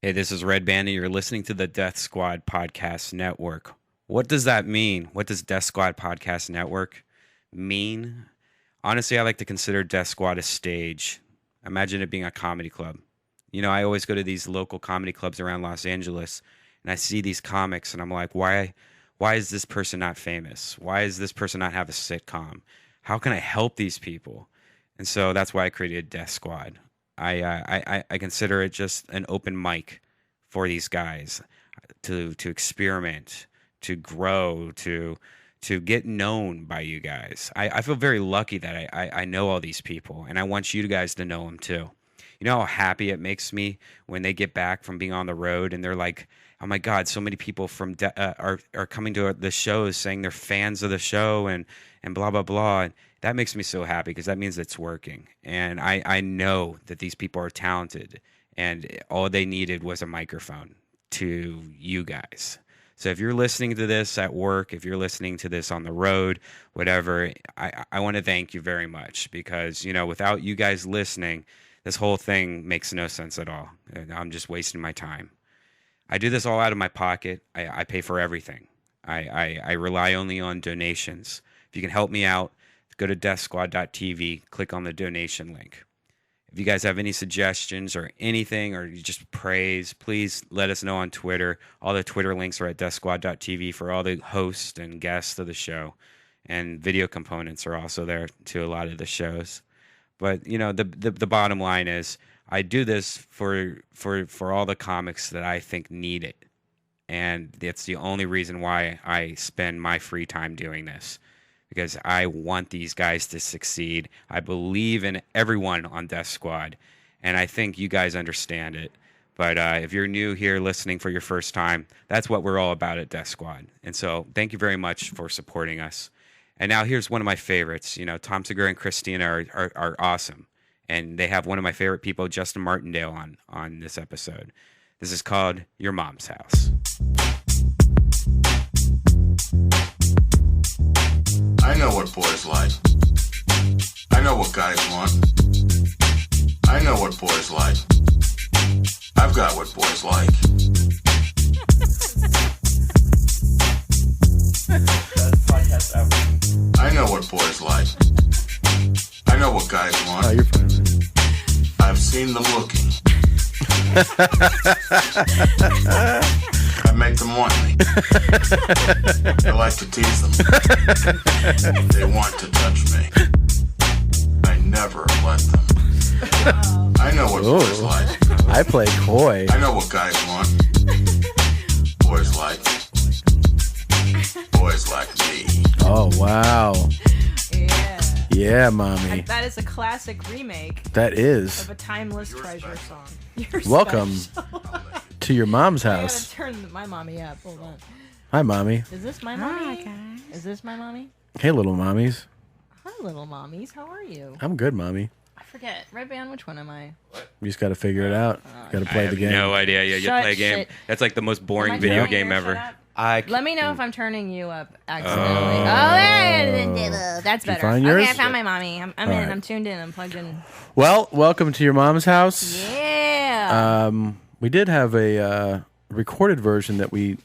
Hey, this is Redban, and you're listening to the Death Squad Podcast Network. What does that mean? What does Death Squad Podcast Network mean? Honestly, I like to consider Death Squad a stage. Imagine it being a comedy club. You know, I always go to these local comedy clubs around Los Angeles, and I see these comics, and I'm like, why is this person not famous? Why does this person not have a sitcom? How can I help these people? And so that's why I created Death Squad. I consider it just an open mic for these guys to experiment, to grow, to get known by you guys. I feel very lucky that I know all these people, and I want you guys to know them too. You know how happy it makes me when they get back from being on the road and they're like, oh my God, so many people from are coming to the shows saying they're fans of the show and blah, blah, blah. And that makes me so happy because that means it's working. And I know that these people are talented, and all they needed was a microphone to you guys. So if you're listening to this at work, if you're listening to this on the road, whatever, I want to thank you very much because, you know, without you guys listening, this whole thing makes no sense at all. I'm just wasting my time. I do this all out of my pocket. I pay for everything. I rely only on donations. If you can help me out, go to deathsquad.tv, click on the donation link. If you guys have any suggestions or anything, or you just praise, please let us know on Twitter. All the Twitter links are at deathsquad.tv for all the hosts and guests of the show. And video components are also there to a lot of the shows. But, you know, the bottom line is I do this for all the comics that I think need it. And that's the only reason why I spend my free time doing this. Because I want these guys to succeed. I believe in everyone on Death Squad, and I think you guys understand it. But if you're new here listening for your first time, that's what we're all about at Death Squad. And so thank you very much for supporting us. And now here's one of my favorites. You know, Tom Segura and Christina are awesome. And they have one of my favorite people, Justin Martindale, on this episode. This is called Your Mom's House. I know what boys like. I know what guys want. I know what boys like. I've got what boys like. I know what boys like. I know what guys want. Oh, you're fine. I've seen them looking. I make them want me. I like to tease them. They want to touch me. I never let them. I know what boys like. I play coy. I know what guys want. Boys like. Boys like me. Oh, wow. Yeah. Yeah, mommy. That is a classic remake That is. of a timeless treasure song. You're Welcome special. to your mom's I gotta house. turn my mommy up. Hold on. Hi, mommy. Is this my mommy? Is this my mommy? Hey, little mommies. Hi, little mommies. How are you? I'm good, mommy. I forget. Redban, which one am I? You just got to figure it out. Got to I play have the game. no idea. You Shut play a game. shit. That's like the most Am I boring video turning game your ever. shit up? I Let me know if I'm turning you up accidentally. That's Did you better. find yours? Okay, I found my mommy. I'm in. right. I'm tuned in. I'm plugged in. Well, welcome to your mom's house. Yeah. We did have a recorded version that we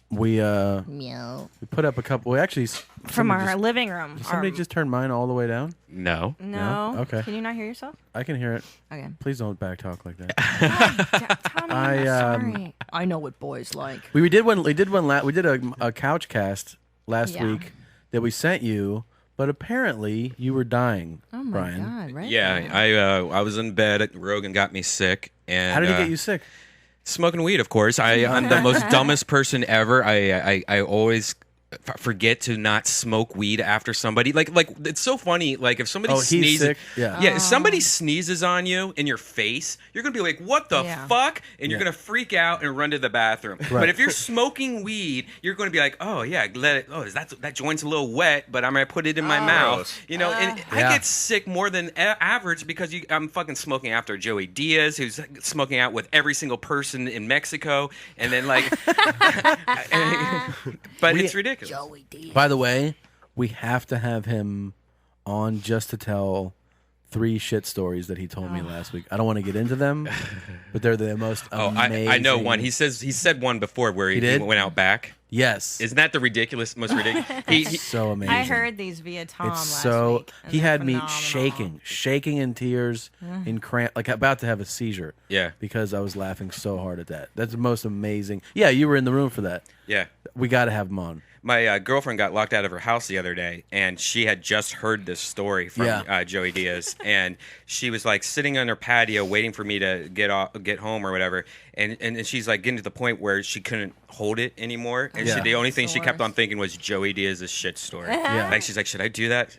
Meow. put up a couple. We actually From our living room. somebody just turned mine all the way down. no. No. No? Okay. Can you not hear yourself? I can hear it. Okay. Please don't backtalk like that. Tommy, I, sorry. I know what boys like. We did one. We did a couch cast last Yeah. week that we sent you, but apparently you were dying, Oh my Brian. God! Right? Yeah, I was in bed. Rogan got me sick, and How did he get you sick? smoking weed, of course. I'm the most dumbest person ever. I always forget to not smoke weed after somebody. Like it's so funny. Like if somebody He's sneezes, sick? Yeah. if somebody sneezes on you in your face, you're gonna be like, "What the Yeah. fuck?" And you're Yeah. gonna freak out and run to the bathroom. But if you're smoking weed, you're gonna be like, "Oh yeah, let it. Oh, that joint's a little wet, but I'm gonna put it in my mouth." You know, and I Yeah. get sick more than average because I'm fucking smoking after Joey Diaz, who's smoking out with every single person in Mexico, and then like, but it's ridiculous. Joey D. By the way, we have to have him on just to tell 3 shit stories that he told me last week. I don't want to get into them, but they're the most amazing. I know one. He said one before where he went out back. Yes. Isn't that the most ridiculous? It's so amazing. I heard these via Tom last week. And he they're had me phenomenal. shaking in tears, in cramp, like about to have a seizure. Yeah. Because I was laughing so hard at that. That's the most amazing. Yeah, you were in the room for that. Yeah. We got to have him on. My girlfriend got locked out of her house the other day, and she had just heard this story from Joey Diaz, and she was like sitting on her patio waiting for me to get home or whatever, and she's like getting to the point where she couldn't hold it anymore, and the only thing she kept on thinking was Joey Diaz's shit story. Like she's like, should I do that?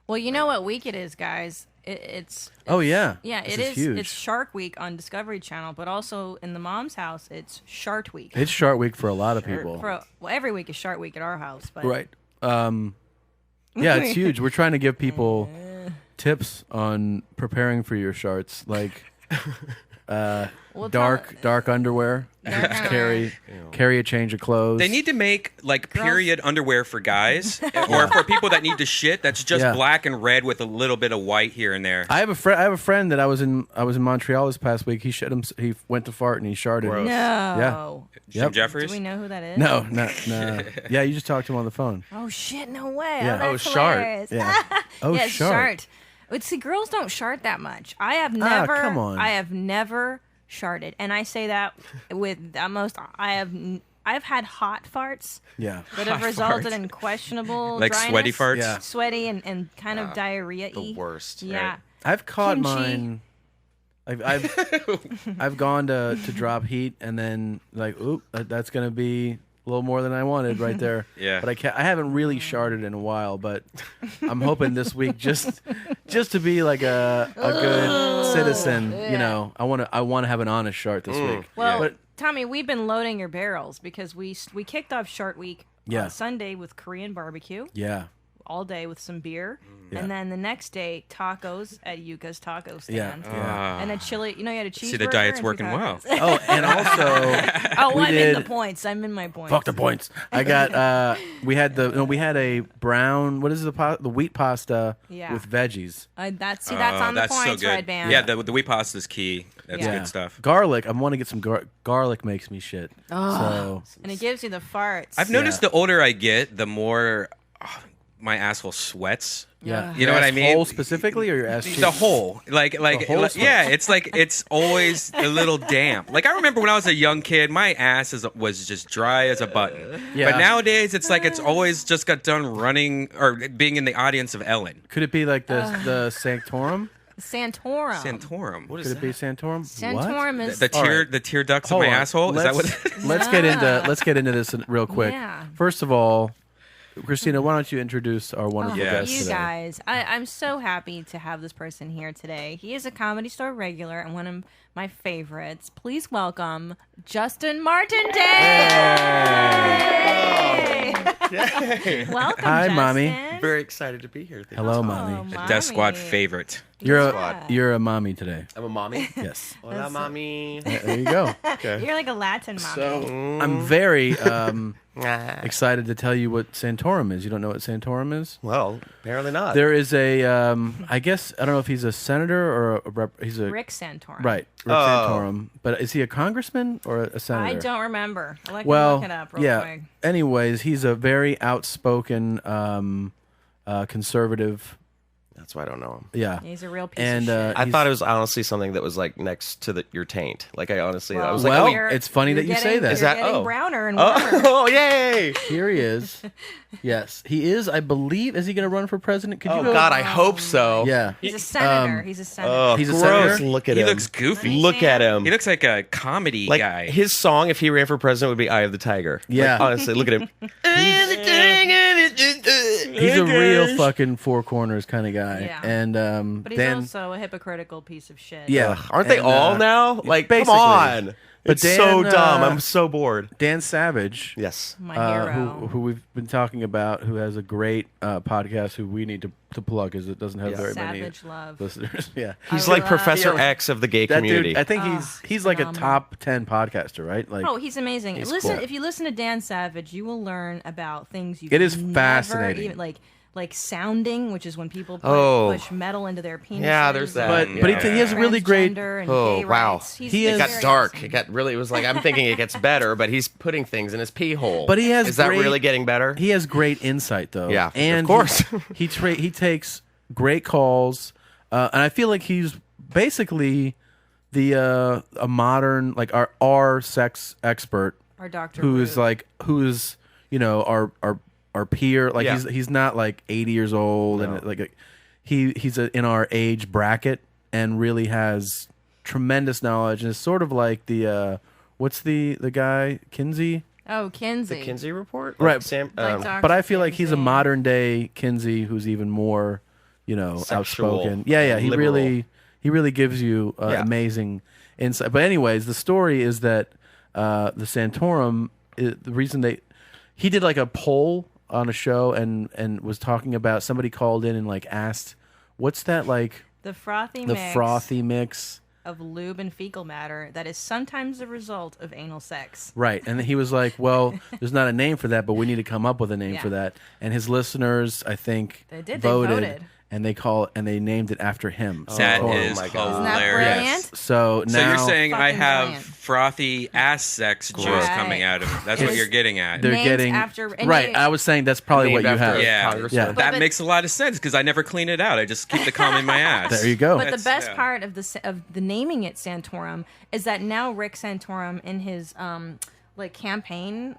Well, you know what week it is, guys. It's yeah, it is huge. It's Shark Week on Discovery Channel, but also in the mom's house, it's Shark Week. It's Shark Week for a lot of people. Every week is Shark Week at our house, but right. Yeah, it's huge. We're trying to give people tips on preparing for your sharts, like dark underwear. Carry a change of clothes. They need to make like period underwear for guys, or for people that need to shit. That's just black and red with a little bit of white here and there. I have a friend that I was in Montreal this past week. He went to fart and he sharted. No. Yeah. Jim Jeffries. Do we know who that is? No. Yeah, you just talked to him on the phone. Oh shit! No way. Yeah. That's hilarious. Yeah. Oh, yes, shart. But see, girls don't shart that much. I have never. Come on. I have never sharted, and I say that with the most. I've had hot farts. Yeah. That have resulted in questionable like dryness, sweaty farts. Yeah. Sweaty and kind of diarrhea-y. The worst. Yeah. Right? I've caught Kimchi. mine. I've gone to drop heat and then like, oop, that's gonna be a little more than I wanted right there. Yeah. But I haven't really sharted in a while, but I'm hoping this week just to be like a good citizen. You know, I want to have an honest shart this week. Well, But Tommy, we've been loading your barrels because we kicked off Shark Week on Sunday with Korean barbecue. yeah. All day with some beer, Yeah. and then the next day tacos at Yuka's taco stand, Yeah. and a chili. You know, you had a cheeseburger. See, the diet's and working well. tacos. Oh, and also Oh, we I'm in the did- points. I'm in my points. fuck the points. I got we had a brown, what is the wheat pasta Yeah. with veggies. That's on the That's points, so good. Redban. Yeah, the wheat pasta is key. That's Yeah. good stuff. Garlic. I want to get some garlic. Makes me shit. So and it gives you the farts. I've noticed the older I get, the more my asshole sweats. yeah, You know what I mean? Hole specifically, or your ass cheeks? The whole, like, whole yeah, it's always a little damp. Like I remember when I was a young kid, my ass was just dry as a button. Yeah. But nowadays, it's like it's always just got done running or being in the audience of Ellen. Could it be like the Sanctorum? Santorum. Santorum. What is Could it be Santorum? Santorum is The tear, right. the tear ducts Hold of my on. asshole. Is that what? Let's get into this real quick. Yeah. First of all, Christina, why don't you introduce our wonderful guest You today? guys, I'm so happy to have this person here today. He is a Comedy Store regular and one of my favorites. Please welcome Justin Martindale. Welcome, Hi, Justin. Mommy. Very excited to be here. Thank Hello, you. mommy. Mommy. Death Squad favorite. You're a mommy today. I'm a mommy. Yes. Hola, mommy. There you go. You're like a Latin mommy. So I'm very excited to tell you what Santorum is. You don't know what Santorum is? Well, apparently not. There is a, I guess, I don't know if he's a senator or he's a Rick Santorum. right, Rick Santorum. But is he a congressman or a senator? I don't remember. I'll let you Well, look it up real yeah. quick. Anyways, he's a very outspoken conservative. That's why I don't know him. Yeah, He's a real piece and of shit. I he's- thought it was honestly something that was like next to your taint. Like I honestly, I was Well, like, you're- it's funny you're that you say getting- that. You're Is that- getting oh. browner and warmer. oh, yay! here he is. Yes, he is. I believe. Is he going to run for president? Could you Oh go? God, I hope so. Yeah. He's a senator. He's a senator. Oh, He's a gross. senator? Look at He him. looks goofy. Look at him. He looks like a comedy like guy. his song, if he ran for president, would be "Eye of the Tiger." Yeah. Like, honestly, look at him. He's a real fucking four corners kind of guy. Yeah. And But he's Dan, also a hypocritical piece of shit. yeah, Ugh, aren't they And, all now? Like, come basically. on. But It's so Dan, dumb. I'm so bored. Dan Savage, Yes. My hero. who we've been talking about, who has a great podcast, who we need to plug because it doesn't have Yeah. very many Savage Love. listeners. Yeah, He's I like love- Professor Yeah. X of the gay that community. dude. I think he's like a phenomenal. top 10 podcaster, right? Like, Oh, he's amazing. He's Listen, cool. if you listen to Dan Savage, you will learn about things you. It is never fascinating. Even, like sounding, which is when people push metal into their penises. Yeah, there's that. But he has a really great. Transgender and Oh, gay wow. rights. He's He It is- got very dark. awesome. It got really. It was like I'm thinking it gets better, but he's putting things in his pee hole. But he has Is that great- really getting better? He has great insight, though. Yeah, of and course. he takes great calls, and I feel like he's basically a modern like our sex expert, Our Dr. who's our peer. Like Yeah. he's not like 80 years old and like he's in our age bracket and really has tremendous knowledge and is sort of like the what's the guy Kinsey. Oh, Kinsey. The Kinsey report, Right. Sam, Like Dr. But I feel like he's a Kinsey. modern day Kinsey who's even more, Sexual, outspoken. Yeah. He liberal. really gives you Yeah. amazing insight. But anyways, the story is that the Santorum, the reason he did like a poll on a show and was talking about, somebody called in and like asked, what's that like The frothy the mix frothy mix? of lube and fecal matter that is sometimes the result of anal sex. Right. And he was like, well, there's not a name for that, but we need to come up with a name Yeah. for that. And his listeners, I think, They did. They voted, voted. and they named it after him. That Santorum. is my God. Isn't that hilarious. brilliant? So now So you're saying I Fucking have brilliant. frothy ass sex juice Right. coming out of it. That's what It's- you're getting at. they're Named getting after- and right. they- I was saying that's probably Named what you after have. a Yeah. congressman. Yeah. That But- makes a lot of sense because I never clean it out. I just keep the cum in my ass. There you go. But the That's- best yeah. part of the naming it Santorum is that now Rick Santorum in his like campaign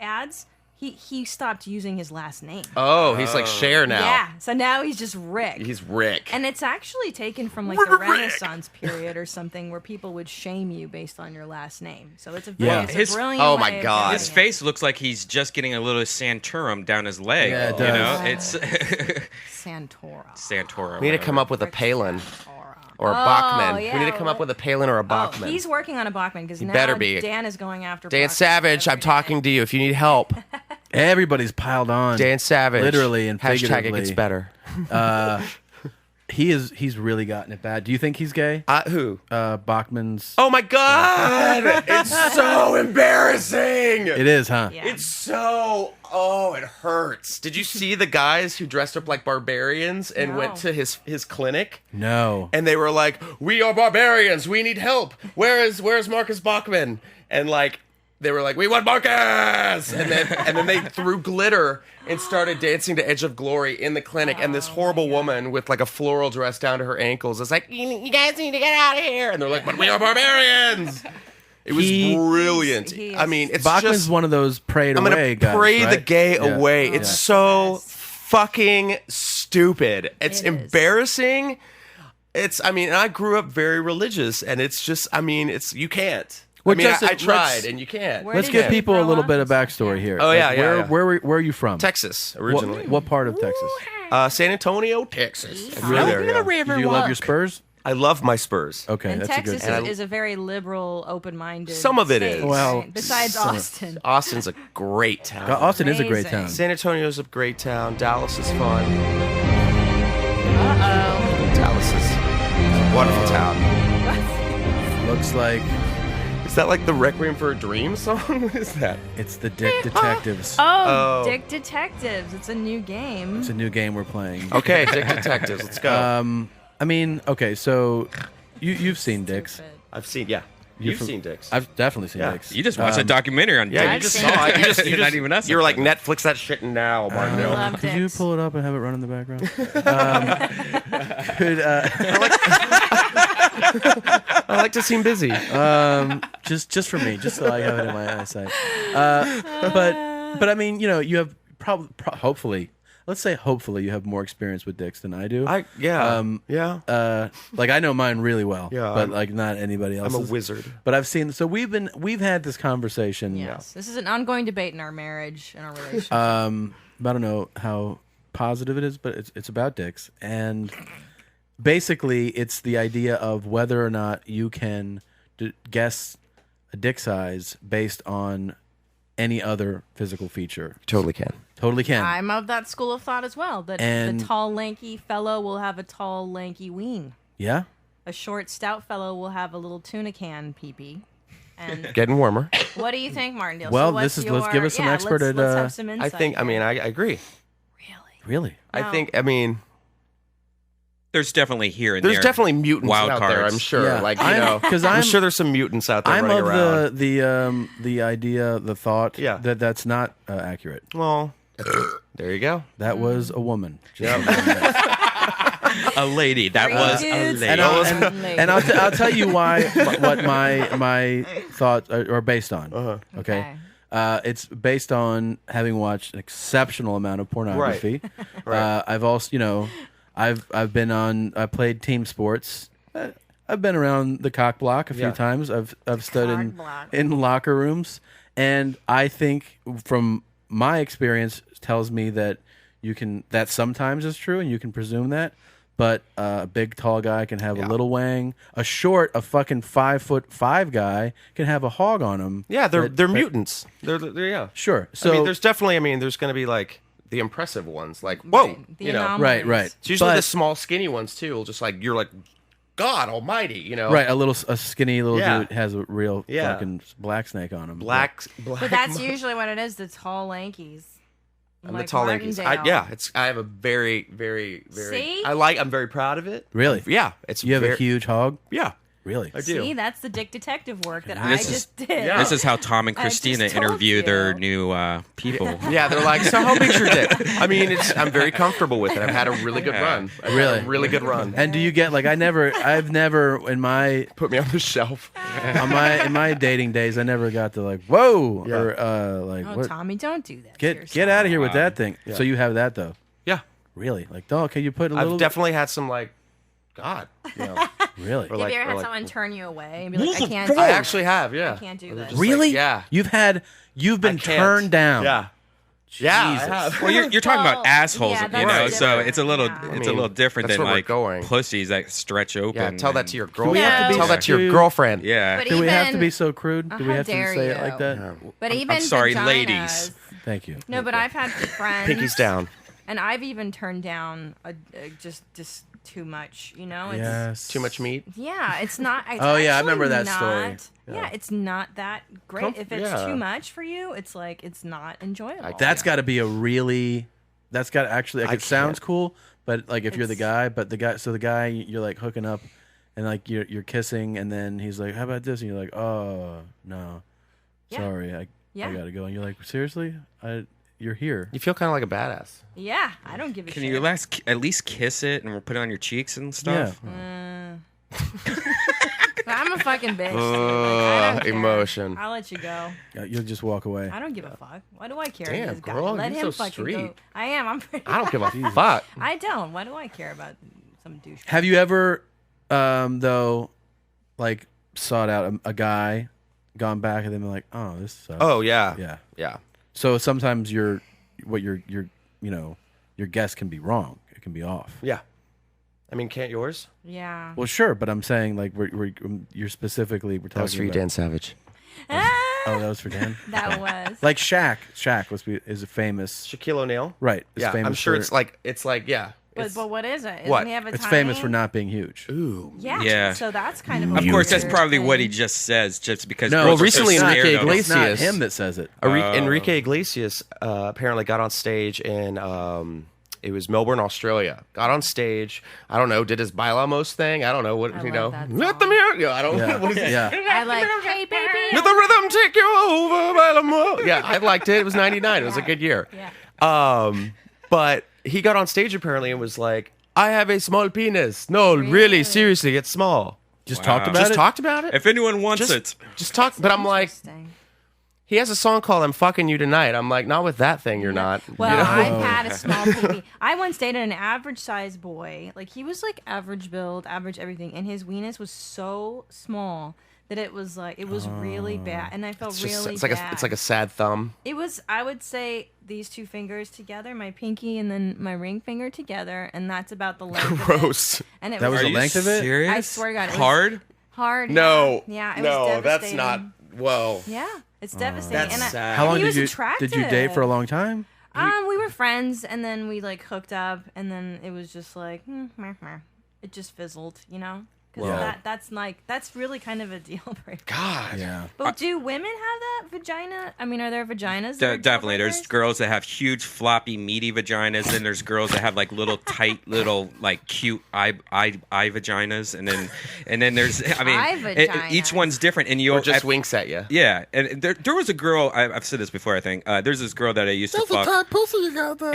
ads, he stopped using his last name. Oh, he's like Cher now. Yeah, so now he's just Rick. He's Rick. And it's actually taken from like the Renaissance period or something where people would shame you based on your last name. So it's a Yeah. it's a His- brilliant oh my way of God. doing His it. face looks like he's just getting a little Santorum down his leg. Yeah, it You know, does. it's Santora. Santorum. we need to come up with a Palin Santora. or a Oh, Bachman. yeah, We need to come up well- with a Palin or a Oh, Bachman. he's working on a Bachman because now better be. Dan is going after Dan Bachman Savage, I'm every talking day. to you if you need help. Everybody's piled on. Dan Savage. Literally and Hashtag figuratively. it gets better. He's really gotten it bad. Do you think he's gay? Who? Bachman's. Oh my God! It's so embarrassing. It is, huh? Yeah. It's so. Oh, it hurts. Did you see the guys who dressed up like barbarians and No. went to his clinic? No. And they were like, "We are barbarians. We need help. Where's Marcus Bachman?" And like, they were like, "We want Marcus!" And then they threw glitter and started dancing to Edge of Glory in the clinic. And this horrible woman with like a floral dress down to her ankles is like, "You guys need to get out of here!" And they're like, "But we are barbarians." It was brilliant. he I is- mean, it's Bachman's just. one of those prayed I'm away gonna guys. pray the right? gay Yeah. away. It's so Yes. fucking stupid. It's It is. embarrassing. It's. I mean, and I grew up very religious, and it's just. I mean, it's you can't. Well, I mean, Justin, I tried, let's- and you can't. Where Let's did give you people a grow little up bit and of stuff? backstory Yeah. here. Oh, yeah, yeah, yeah. Where are you from? Texas What, originally. what part of Texas? San Antonio, Texas. Really? There, yeah. Do you love your Spurs? I love my Spurs. Okay, And that's Texas a good. is a very liberal, open-minded. Some of it state, is. Well, right? Besides some- Austin. Austin's a great town. Austin is a great Amazing. town. San Antonio's a great town. Dallas is fun. Uh Dallas is a wonderful town. oh. Looks like Is that like the Requiem for a Dream song? What is that? it's the Dick Detectives. Oh, Oh. Dick Detectives. It's a new game. It's a new game we're playing. Okay, Dick Detectives. Let's go. I mean, okay, so you've seen Dicks. Stupid. I've seen, yeah. You've seen Dicks. I've definitely seen Yeah. Dicks. You just watched a documentary on Yeah, you I've Dicks. just seen saw it. it. You Not even us. You were like, Netflix that shit now, I Martindale. love Could you Dicks. pull it up and have it run in the background? I like to seem busy. Just for me, just so I have it in my eyesight. But I mean, you know, you have hopefully, let's say hopefully you have more experience with dicks than I do. Yeah. Like I know mine really well. Yeah, but I'm- like not anybody else. I'm a wizard. But I've seen. So we've had this conversation. Yes. This is an ongoing debate in our marriage and our relationship. I don't know how positive it is, but it's about dicks, and basically it's the idea of whether or not you can guess a dick size based on any other physical feature. Totally can. Totally can. I'm of that school of thought as well. That And- the tall, lanky fellow will have a tall, lanky ween. Yeah. A short, stout fellow will have a little tuna can pee-pee. And Getting warmer. what do you think, Martindale? Well, so what's let's give us some expert let's at, have some I insight think, I here. mean, I agree. Really? Really? I think. I mean, There's definitely here and there's there. definitely mutants wild out there. cards. I'm sure. Yeah. Like I'm- 'cause I'm I'm- sure there's some mutants out there I'm running of around. the idea, the thought Yeah. that that's not accurate. Well, there you go. That was a woman. A lady. That Three was a dudes lady. And I'll tell you why what my thoughts are based on. Okay. It's based on having watched an exceptional amount of pornography. Right. I've also, I've been on. I played team sports. I've been around the cock block a few Yeah. times. I've stood Cock block. in locker rooms, and I think from my experience tells me that that sometimes is true, and you can presume that. But a big tall guy can have a little wang. A fucking 5'5" guy can have a hog on him. Yeah, they're mutants. They're yeah. Sure. So I mean, there's going to be like the impressive ones, like whoa, The anomalies. right. It's usually But- the small, skinny ones too. Just like you're like, God Almighty, Right, a skinny little Yeah. dude has a real Yeah. fucking black snake on him. black. But that's usually what it is. The tall Lankies. I'm the Like tall Yankees. Martindale. I have a very, very, very. See? I'm very proud of it. Really? Yeah, it's. You have very, a huge hog? Yeah, Really? I do. See, that's the dick detective work that I This is- just did. Yeah. This is how Tom and I just Christina told interview you. their new people. Yeah, they're like, so how big's your dick? I mean, I'm very comfortable with it. I've had a really good run. I've had Really? a really good run. And do you get I've never in my Put me on the shelf. in my dating days I never got to whoa Yeah. or Oh, what Tommy, don't do that. to get yourself. out of here with that thing. So you have that though. Yeah, Really? Can you put a little I've definitely had some God. really? Or Have you ever had or someone turn you away and be like, I can't do I it. actually have. Yeah, I can't do Or they're this. just Really? like, yeah. You've been I can't. turned down. Yeah. Yeah, I Jesus. have. Well, you're talking Well, about assholes, yeah, you that's know. right. So different. it's a little, Yeah. it's a little different that's than where we're like going. pussies that stretch open. Yeah, tell that and- to your we girlfriend. have to be Tell that to your so- girlfriend. Yeah. But Do we have to even- be so crude? Do we How have to dare say it you. like that? But even sorry, vaginas- ladies. Thank you. No, but I've had friends. Pinky's down. And I've even turned down just too much, you know? It's, Yes. Too much meat. Yeah, it's not. It's Oh, yeah, I actually remember that not, story. Yeah, it's not that great. If it's yeah. too much for you, it's it's not enjoyable. That's got to be a really. That's got to actually. It sounds can't. cool, but if you're the It's- guy, the guy you're hooking up, and you're kissing, and then he's like, "How about this?" And you're like, "Oh no, Yeah. sorry, I Yeah. gotta go." And you're like, "Seriously, you're here." You feel kind of like a badass. Yeah, I don't give a Can shit. you at least kiss it and put it on your cheeks and stuff? But I'm a fucking bitch. I don't care. emotion. I'll let you go. Yeah, you'll just walk away. I don't give a fuck. Why do I care? Damn, This guy? girl, Let you're him so fucking go. street. I am. I'm pretty. I don't give a fuck. I don't. Why do I care about some douche? Have you ever, though, sought out a guy, gone back, and then been like, "Oh, this sucks." Oh yeah. yeah. Yeah. So sometimes your guess can be wrong. It can be off. Yeah. I mean, can't yours? Yeah. Well, sure, but I'm saying you're specifically we're talking That was for you, about. Dan Savage. Oh, that was for Dan. That was. Like Shaq. Shaq is a famous. Shaquille O'Neal. Right. Is Yeah, famous I'm sure for, it's like yeah. But what is it? Doesn't What? He have a it's tiny? famous for not being huge. Ooh. Yeah. Yeah. So that's kind of. Of course, that's weird probably what thing. he just says, just because. No, girls well, are so recently scared Enrique of him. It's not Iglesias. him that says it. Enrique Iglesias apparently got on stage in it was Melbourne, Australia. Got on stage. I don't know. Did his Bailamos thing. I don't know what I you love know. that Let song. the music. Yeah, I don't know. Yeah. What is it? Yeah. I like. Hey, baby. Let the rhythm take you over, Bailamo. Yeah, I liked it. It was '99. It was a good year. Yeah. But he got on stage apparently and was like, "I have a small penis. No, really, seriously, it's small." Just Wow. talked about Just it. talked about it. If anyone wants it, Just talk. But I'm like, Interesting. he has a song called "I'm Fucking You Tonight." I'm like, not with that thing. You're not. Well, you know? I've had a small peepee. I once dated an average sized boy. Like he was average build, average everything, and his weenus was so small that it was really bad, and I felt It's just- really it's like bad. it's like a sad thumb. It was. I would say these two fingers together, my pinky and then my ring finger together, and that's about the length. Of Gross. it. And it That was was the Are you length of it? serious? I swear to God, it was- hard. hard. No. Yeah. It no, was that's devastating. not. Whoa. Yeah, it's devastating. That's and I- sad. How long he did was you attractive. did you date for a long time? We were friends, and then we hooked up, and then it was just like, meh, meh. It just fizzled, you know, Because that's really kind of a deal breaker. God. Yeah. But do women have that vagina? I mean, are there vaginas? that are Definitely. deal There's breakers? girls that have huge, floppy, meaty vaginas, and there's girls that have like little, tight, little, like cute eye vaginas, and then there's, I mean, Eye vaginas. each one's different, and you Or just winks at you. Yeah, and there was a girl. I've said this before. I think there's this girl that I used to fuck. pussy you got there.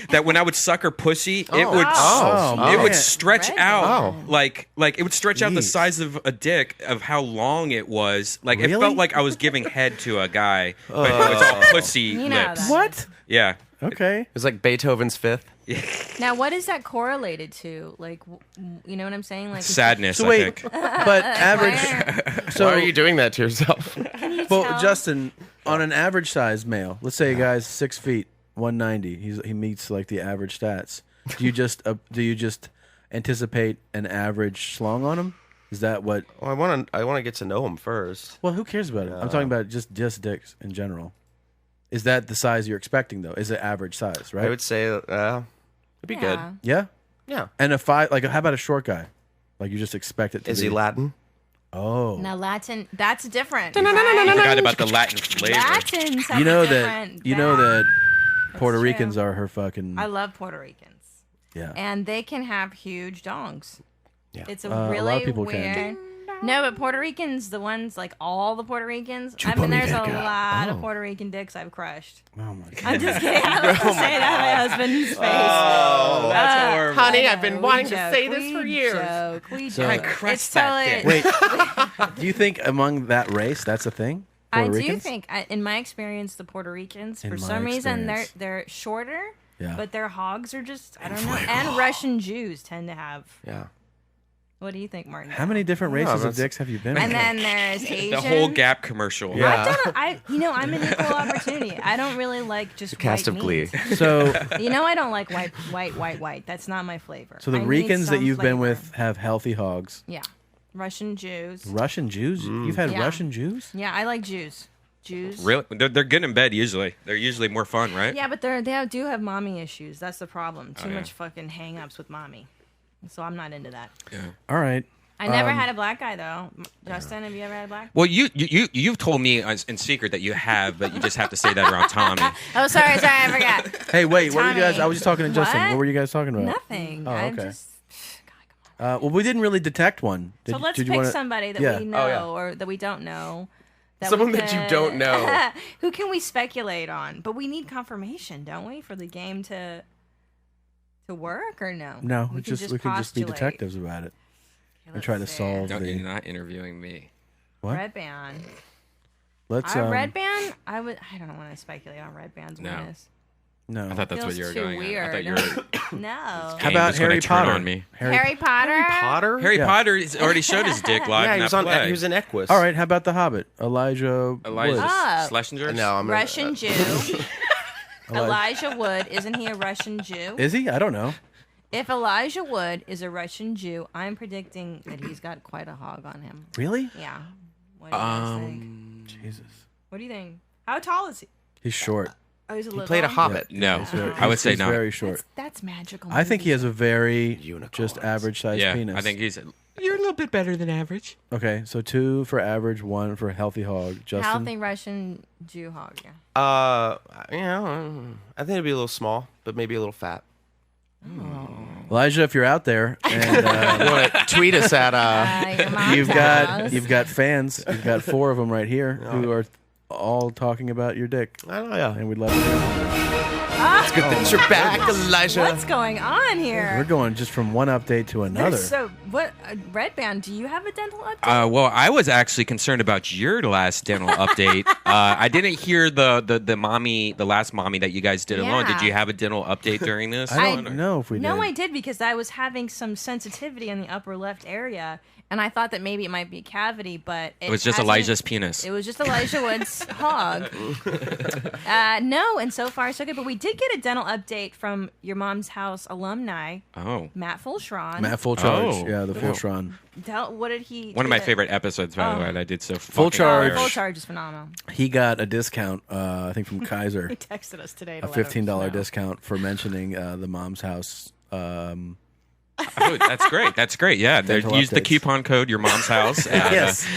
That when I would suck her pussy, it would Oh, it would man. stretch Redban. out Oh. like it would stretch out the Jeez. size of a dick of how long it was. Like it Really? felt like I was giving head to a guy, but it was all pussy You know lips. that. What? Yeah. Okay. It was like Beethoven's Fifth. Now, what is that correlated to? Like, you know what I'm saying? Like Sadness, So I wait, think. but average. So Why are you doing that to yourself? Well, tell? Justin, on an average size male, let's say a guy's 6 feet, 190. He meets like the average stats. Do you just anticipate an average schlong on him? Is that what? Well, I want to get to know him fird. Well, who cares about it? I'm talking about just dicks in general. Is that the size you're expecting though? Is it average size, right? I would say it'd be good. Yeah. Yeah. And a five, like, how about a short guy? Like you just expect it to Is be. he Latin? Oh. Now, Latin, that's different. I right? forgot about the Latin flavor. Latins have You know a that. different You know back. that Puerto true. Ricans are her fucking. I love Puerto Ricans. Yeah. And they can have huge dongs. Yeah. It's a a lot of really people weird. can. No, but Puerto Ricans, the ones like all the Puerto Ricans. I mean, there's a lot of Puerto Rican dicks I've crushed. Oh my god. I'm just kidding. I don't have to say that to my husband's face. Oh, that's horrible. Honey, I I've been know, wanting we to joke, say this we for years. Joke, we So- joke. I crushed It's that totally- Wait. Do you think among that race that's a thing? I Puerto do Ricans? think, in my experience, the Puerto Ricans, In for my some reason, experience. they're shorter, Yeah. but their hogs are just, I don't know. And Russian Jews tend to have. Yeah. What do you think, Martin? How many different races of that's- dicks have you been And with? then there's Asian. The whole Gap commercial. Yeah. I'm an equal opportunity. I don't really like just Cast white of Glee. meat. So, You know, I don't like white. That's not my flavor. so the I need Ricans that some you've been flavor. with have healthy hogs. Yeah, Russian Jews. Russian Jews? You've had Yeah. Russian Jews? Yeah, I like Jews. Jews. Really? They're good in bed usually. They're usually more fun, right? Yeah, but they do have mommy issues. That's the problem. Too yeah. much fucking hang-ups with mommy. So I'm not into that. All right. I never had a black guy though. Justin, have you ever had a black? Well, you've told me in secret that you have, but you just have to say that around Tommy. Oh, sorry, I forgot. Hey, wait. What were you guys? Tommy. I was just talking to Justin. What? What were you guys talking about? Nothing. Oh, I'm okay. just. God, come on. Well, we didn't really detect one. So let's pick somebody that Yeah. we know Oh, yeah. or that we don't know. That Someone we that you don't know. Who can we speculate on? But we need confirmation, don't we, for the game to work or no? No, we we can just be postulate. detectives about it Okay, and try to let's see. solve No, the. you're not interviewing me. What? Redban. Let's. Redban. I don't want to speculate on Redban's No. winness. No. I thought that's what Feels you were too going. weird. I thought you were. No. How Game about was gonna Harry turn Potter? on me. Harry Potter. Potter? Harry Yeah. Potter already showed his dick live Yeah, in he was that on. play. He was in Equus. All right. How about the Hobbit? Elijah. Elijah Wood. Ah. Schlesinger. No, I'm Russian Jew. Elijah Wood. Isn't he a Russian Jew? Is he? I don't know. If Elijah Wood is a Russian Jew, I'm predicting that he's got quite a hog on him. Really? Yeah. What do you guys think? Jesus. What do you think? How tall is he? He's short. Oh, he's a little. Played a hobbit. No, He's very- I would say he's no. very short. That's magical. I think he has a very Unicorns. just average sized Yeah, penis. I think he's. You're a little bit better than average. Okay, so 2 for average, 1 for healthy hog. Justin. healthy Russian Jew hog. Yeah. I think it'd be a little small, but maybe a little fat. Elijah, if you're out there and You want to tweet us at Your mom's you've got fans, you've got 4 of them right here who are all talking about your dick, I don't know. Yeah. and we'd love to hear them. It's good that you're back, Elijah. What's going on here? We're going just from one update to another. So what? Redban, do you have a dental update? Well, I was actually concerned about your last dental update. I didn't hear the last mommy that you guys did alone. Yeah. Did you have a dental update during this? I don't know if we No, did. I did because I was having some sensitivity in the upper left area, and I thought that maybe it might be a cavity, but It was just hasn't- Elijah's penis. It was just Elijah Wood's hog. No, and so far so good. But we did get a dental update from your mom's house alumni, Oh, Matt Fulshron. Matt Full Charge. Oh. Yeah, the Full Shron. What did he? one of my do? favorite episodes, by the Oh. way. That I did so Full fucking charge. weird. Full charge is phenomenal. He got a discount, I think from Kaiser, He texted us today. a To let us $15 know. discount for mentioning the mom's house Oh, that's great. That's great. Yeah, use the updates. coupon code Your Mom's House. And, Yes.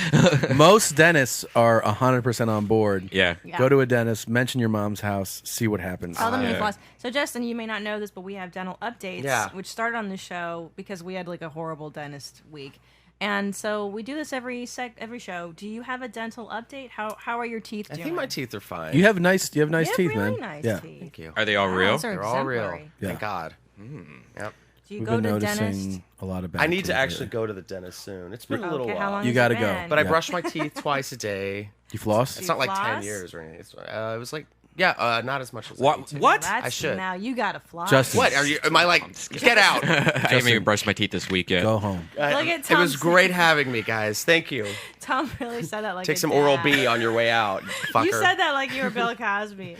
Most dentists are 100% on board. Yeah. Yeah. Go to a dentist, mention Your Mom's House, see what happens. Tell them you Yeah. floss. So, Justin, you may not know this, but we have dental updates, Yeah. which started on the show because we had like a horrible dentist week. And so we do this every show. Do you have a dental update? How are your teeth I doing? think my teeth are fine. You have nice You teeth, have man. really nice yeah. teeth. Thank you. Are they all real? Those are They're all real. exemplary. Yeah. Thank God. Yep. Do you We've go been to noticing dentist? a lot of bad I need to teeth actually lately. go to the dentist soon. It's been a little Okay, how while. long You has gotta it go. been? But I Yeah. brush my teeth twice a day. You floss? It's not like 10 floss? years or anything. It was like, not as much as I need What? to. What? That's, I should. Now you got to fly. Justin. What? Am I like, get out? I haven't even brushed my teeth this week yet. Go home. Look at It Tom. was great having me, guys. Thank you. Tom really said that like Take a some dad. Oral B on your way out, fucker. You said that like you were Bill Cosby.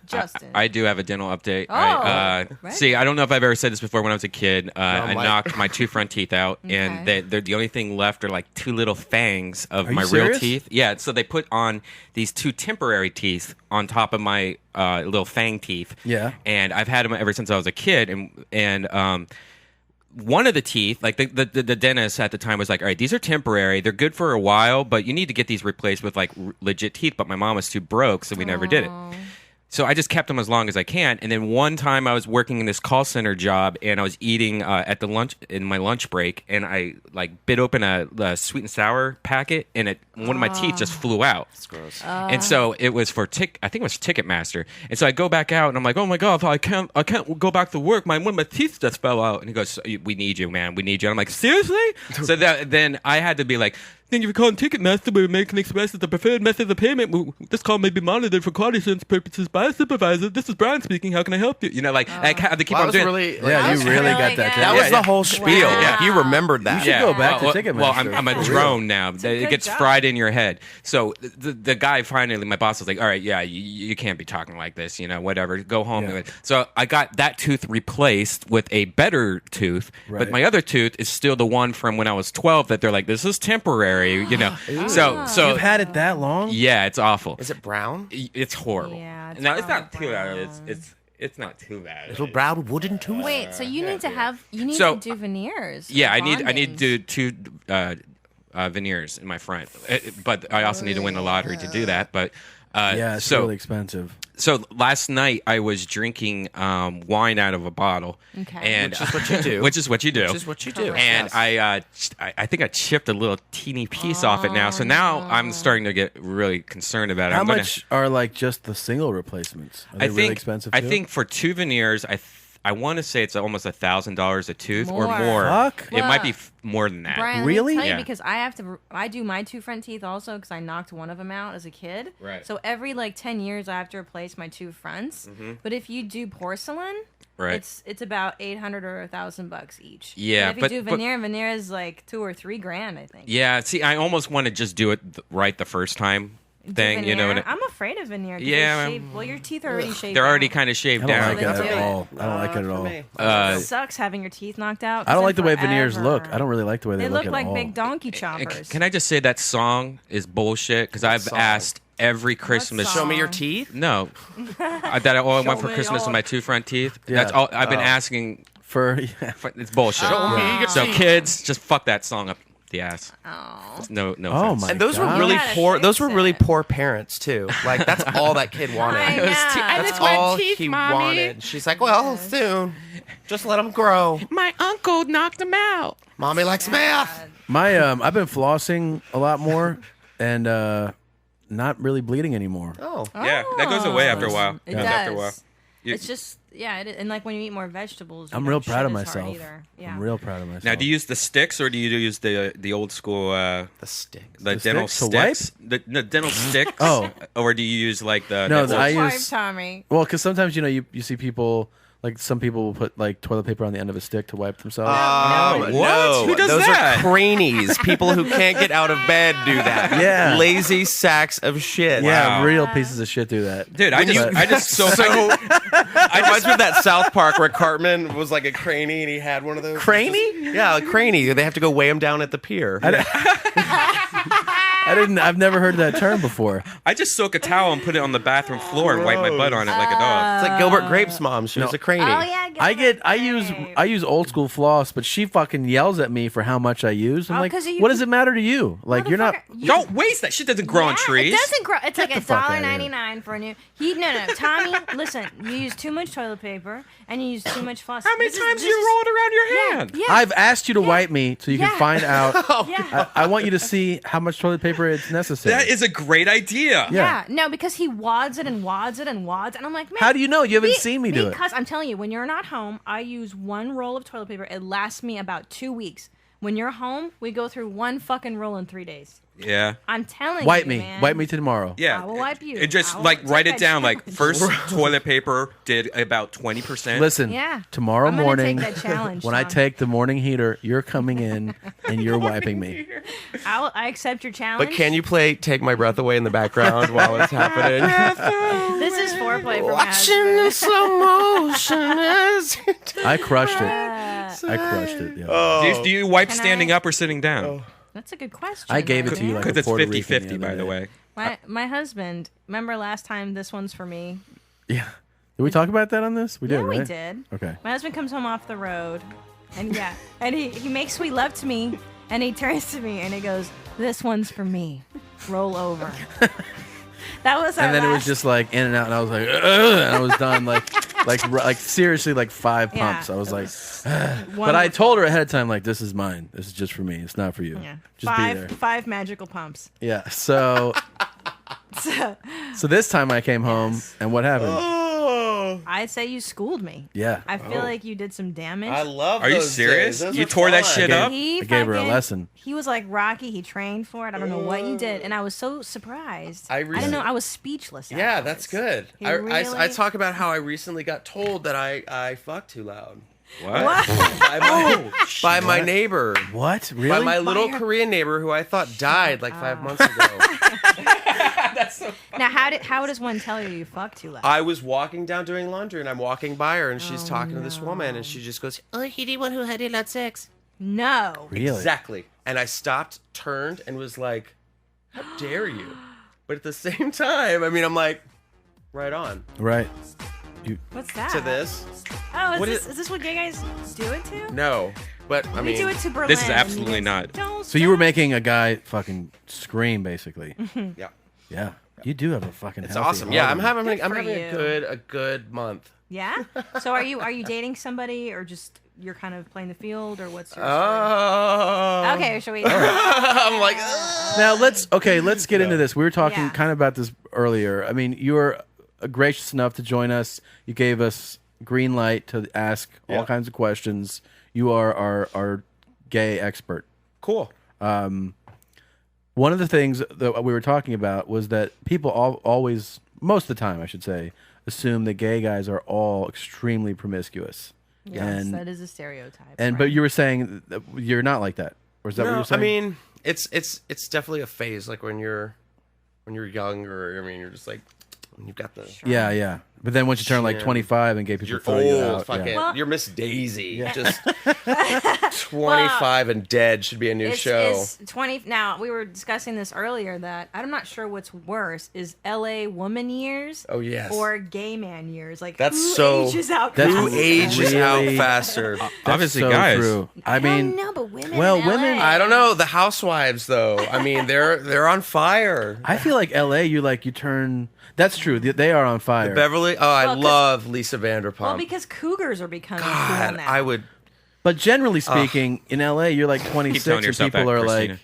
Justin. I do have a dental update. Oh, I right. see, I don't know if I've ever said this before. When I was a kid, I Mike. knocked my 2 front teeth out, and Okay. they're the only thing left are like 2 little fangs of Are you my real serious? teeth. Yeah, so they put on these 2 temporary teeth on top of my little fang teeth. Yeah. and I've had them ever since I was a kid, and one of the teeth, like the dentist at the time was like, all right, these are temporary. They're good for a while, but you need to get these replaced with like legit teeth. But my mom was too broke, so we never did it. So I just kept them as long as I can. And then one time I was working in this call center job, and I was eating at the lunch in my lunch break, and I like bit open a sweet and sour packet, and one of my teeth just flew out. It's gross. And so it was for I think it was Ticketmaster. And so I go back out, and I'm like, oh my god, I can't go back to work. One of my teeth just fell out. And he goes, we need you, man. We need you. And I'm like, seriously? So then I had to be like, thank you for calling Ticketmaster. We're making express as the preferred method of payment. This call may be monitored for quality assurance purposes by a supervisor. This is Brian speaking. How can I help you? You know, like I had to keep That on was doing. really, Yeah, you was really really got that. good. down. that was Yeah, the whole spiel. Wow. You remembered that. should go back to well, Ticketmaster. Well, I'm a drone now. a It good gets job. fried in your head. So the guy finally, my boss was like, all right, yeah, you can't be talking like this, whatever. Go home. Yeah. So I got that tooth replaced with a better tooth, Right. but my other tooth is still the one from when I was 12 that they're like, this is temporary, So You've had it that long? yeah, it's awful. Is it brown? It's horrible. Yeah, it's no, it's not probably too bad. brown. It's not too bad. Little brown wooden tooth? Wait, so you need to have So- to do veneers. Yeah, for I need bonding. to do 2 veneers in my front, but I also need to win the lottery to do that. But Yeah, it's so really expensive. so last night I was drinking wine out of a bottle, Okay. and Which is what you do. which is what you do. Which is what you do. And Yes. I think I chipped a little teeny piece off it now. So now I'm starting to get really concerned about it. How I'm gonna- much are like just the single replacements? Are they I think really expensive I too? think for 2 veneers, I want to say it's almost $1,000 a tooth or More. more. Fuck. It might be more than that. Brian, Really? Let me tell Yeah. you, because I do my 2 front teeth also because I knocked one of them out as a kid. Right. So every like 10 years I have to replace my 2 fronts. But if you do porcelain, Right. it's about $800 or $1,000 each. Yeah, And if but- you do veneer is like $2,000 or $3,000, I think. Yeah, see, I almost want to just do it right the first time thing, you know. Veneer. And I'm afraid of veneer. 'cause Yeah, they're shaved- well, your teeth are already shaved. they're already down. kind of shaved I don't down. like it That's at it. all. I don't like it at all. It sucks having your teeth knocked out. I don't 'cause like the way then veneers look. forever. I don't really like the way they They look look at like all. big donkey choppers. Can I just say that song is bullshit? Because I've song? asked every Christmas. song? Show me your teeth? No, that all I want for me Christmas all- with my 2 front teeth. Yeah. That's all I've been asking. For yeah. It's bullshit. Show me your So teeth. kids, just fuck that song up the ass. Oh. No Oh offense. my And those were God. really You gotta poor. fix Those were really it. poor parents too. Like that's all that kid wanted. I know. That's all he wanted. She's like, well, soon. Just let him grow. My uncle knocked him out. Mommy likes math. My I've been flossing a lot more and not really bleeding anymore. Oh. Yeah, that goes away after a while. It Goes does. after a while. You- It's just and like when you eat more vegetables, you I'm don't real proud shit of as hard myself. either. Yeah. I'm real proud of myself. Now, do you use the sticks or do you use the old school The sticks. the dental sticks to wipe? sticks? The dental sticks. Oh. Or do you use like the No, the I old- Wipe use Tommy. well because sometimes you see people like some people will put like toilet paper on the end of a stick to wipe themselves. What? No. Who does Those that? are cranies. People who can't get out of bed do that. Yeah. Lazy sacks of shit. yeah, Wow. real pieces of shit do that. Dude, I just So it reminds me of that South Park where Cartman was like a cranny and he had one of those. Cranny? Yeah, a cranny. They have to go weigh him down at the pier. I I've never heard that term before. I just soak a towel and put it on the bathroom floor and wipe my butt on it like a dog. It's like Gilbert Grape's mom. She was a cranny. Oh yeah. I use old school floss, but she fucking yells at me for how much I use. I'm like, 'cause you- what does it matter to you? Like, you're not. Don't waste that shit. Doesn't grow on trees. It doesn't grow. It's like the fuck outta here. $1.99 for a new. No, Tommy. Listen, you use too much toilet paper and you use too much floss. How many times do you roll it around your hand? Yeah. I've asked you to wipe me so you can Yeah. find out. Yeah. I want you to see how much toilet paper is necessary. That is a great idea. Yeah. No, because he wads it and wads it and wads, and I'm like, man. How do you know? You haven't seen me do it. Because I'm telling you, when you're not home, I use one roll of toilet paper. It lasts me about 2 weeks. When you're home, we go through one fucking roll in 3 days. Yeah. I'm telling Wipe you, me. man. Wipe me tomorrow. Yeah. I will wipe you. It just I will like take write that it down. Like challenge. first toilet paper did about 20%. Listen, Yeah. tomorrow I'm gonna morning, take that challenge, when I Sean. take the morning heater, you're coming in and you're wiping me. I accept your challenge. But can you play "Take My Breath Away" in the background while it's happening? This is foreplay for my Watching husband. in slow motion as it. I crushed it. I crushed it. Yeah. Do you wipe Can standing I- up or sitting down? That's a good question. I gave it to you like Because a it's Puerto 50-50, Rican by the way. My husband. Remember last time? This one's for me. Yeah. Did we talk about that on this? We did, Yeah, right? we did. Okay. My husband comes home off the road, and and he makes sweet love to me, and he turns to me and he goes, "This one's for me. Roll over." That was our And then it was last- just like in and out, and I was like, ugh, and I was done like seriously like 5 Yeah, pumps. I was it like, was but I told her ahead of time like, this is mine. This is just for me. It's not for you. Yeah. Just be there. Five magical pumps. Yeah. So so this time I came home, and what happened? I'd say you schooled me. Yeah. I feel like you did some damage. I love. Are you those serious? days. Those You are tore that fun. shit up? He I gave her a fucking- lesson. He was like Rocky. He trained for it. I don't know what you did, and I was so surprised. I didn't know. I was speechless. Yeah, afterwards. that's good. He I really- talk about how I recently got told that I fucked too loud What? What? by my neighbor. What? By Really? my little Korean neighbor who I thought died like 5 months ago. Now, how does one tell you fucked too loud? I was walking down doing laundry and I'm walking by her and she's talking to this woman and she just goes, Oh, he did one who had a lot sex. No. Really? exactly. And I stopped, turned, and was like, how dare you? But at the same time, I mean, I'm like, right on Right. What's that? to this. Oh, What is this what gay guys do it to? No, but I We mean, do it to Berlin. This is absolutely You guys not. Don't So you were stop. making a guy fucking scream, basically. yeah, Yeah. You do have a fucking. it's healthy awesome. Yeah, I'm heart. having Good for a you. good month. Yeah. So are you dating somebody or just you're kind of playing the field or what's your story? Oh, Okay, shall we? I'm like, "Ugh." Now let's get into this. We were talking Yeah. kind of about this earlier. I mean, you were gracious enough to join us. You gave us green light to ask all Yeah. kinds of questions. You are our gay expert. cool. One of the things that we were talking about was that people always, most of the time, I should say, assume that gay guys are all extremely promiscuous. Yes, and that is a stereotype. but right? you were saying that you're not like that, or is that what you No, were saying? I mean, it's definitely a phase. Like when you're younger. I mean, you're just like, you've got the. yeah. But then once you turn like Yeah. 25 and gay people You're throw you old, out, fucking. yeah. Well- You're Miss Daisy. Just 25 and dead should be a new show. It's 20 now. We were discussing this earlier that I'm not sure what's worse is LA woman years Oh yes. or gay man years. Like That's who so- ages out That's Who faster? ages out Really- faster? Obviously, so guys. true. I don't mean, know, but women. well, in women- LA, I don't know. The housewives, though. I mean, they're on fire. I feel like LA, you turn. That's true. They are on fire. Beverly. Oh, I Well, 'cause- love Lisa Vanderpump. Well, because cougars are becoming cool God, now. I would. But generally speaking, in LA, you're like 26, telling and yourself people that, are Christina.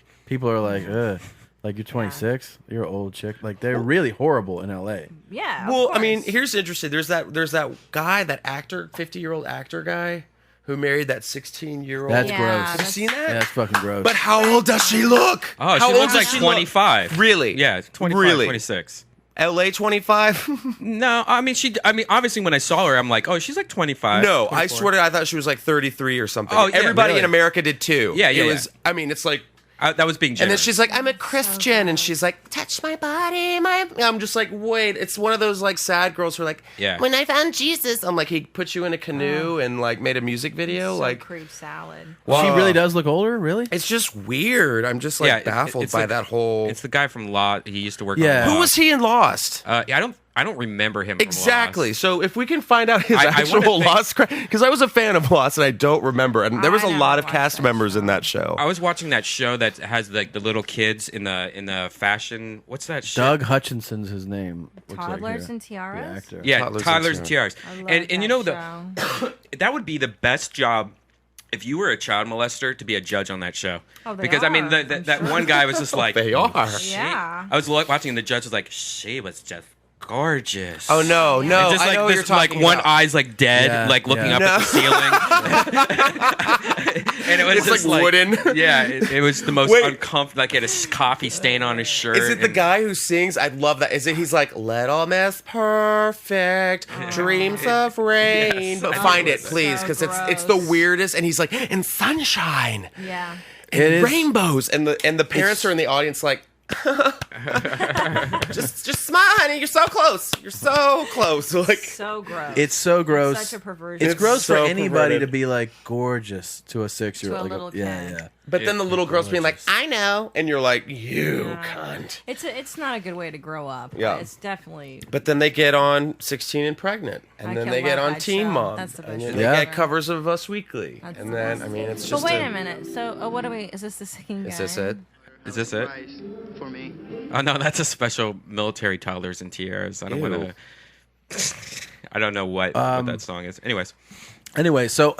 ugh, like you're 26, you're an old chick. Like they're really horrible in LA. Yeah. of Well, I mean, course. here's interesting. There's that guy, that actor, 50-year-old actor guy, who married that 16-year-old. That's Yeah, gross. Have you that's- seen that? Yeah, that's fucking gross. But how old does she look? Oh, How she old looks does like she 25. Really? Yeah, 25, Really? 26. LA 25? No, I mean, obviously when I saw her, I'm like, oh, she's like 25. No, I 24. swear to God, I thought she was like 33 or something. Oh, yeah, Everybody really? in America did too. Yeah, yeah, It was. I mean, it's like That was being And then generous. she's like, I'm a Christian. And she's like, touch my body. I'm just like, wait. It's one of those like sad girls who are like, Yeah. when I found Jesus. I'm like, he put you in a canoe and like made a music video. So like, Creep salad. She really does look older, really? it's just weird. I'm just like baffled it's by like- that whole. It's the guy from Lost. He used to work Yeah. on Lost. Who was he in Lost? I don't remember him from Exactly. Lost. So if we can find out his I wanna actual think- Lost, because I was a fan of Lost and I don't remember, and there was a I never lot of watched cast that members show. in that show. I was watching that show that has like the little kids in the fashion. What's that shit? Doug Hutchinson's his name. looks like Toddlers here. and Tiaras? The actor. Yeah, Toddlers Toddlers and and Tiaras. I love And you know that that would be the best job if you were a child molester to be a judge on that show. Oh, they because I mean are, that I'm sure. one guy was just like They are. "She-" Yeah. I was watching and the judge was like, she was just gorgeous. Oh no, no! And just I like know what this, you're talking like one about. eye's like dead, Yeah, like looking yeah. up at the ceiling. And it was It's just like wooden. Yeah, it was the most Wait. uncomfortable. Like he had a coffee stain on his shirt. Is it the and- guy who sings? I love that. Is it? He's like, "Little Miss Perfect, dreams of rain." Yes. But I find know it, it's please, so because it's the gross. weirdest. And he's like, "And sunshine, Yeah. and It is- rainbows," and the parents are in the audience like. just smile, honey. You're so close. You're so close. Like, So gross. It's so gross. Such a perversion. It's gross for so anybody perverted. to be like gorgeous to a 6-year-old. To a Like, little yeah, kid. yeah. but then the little girl's being like, "I know," and you're like, "You cunt." It's not a good way to grow up. Yeah. It's definitely. But then they get on 16 and Pregnant, and I then can they get love on that Teen show. Mom, That's the and best then show they Yeah. get covers of Us Weekly, That's and the then best. I mean it's But just. wait a minute. So what are we? Is this the singing guy? Is this it? Is this it? For me. Oh no, that's a special military toddlers and tiaras. I don't Ew. want to. I don't know what that song is. Anyways, Anyway, so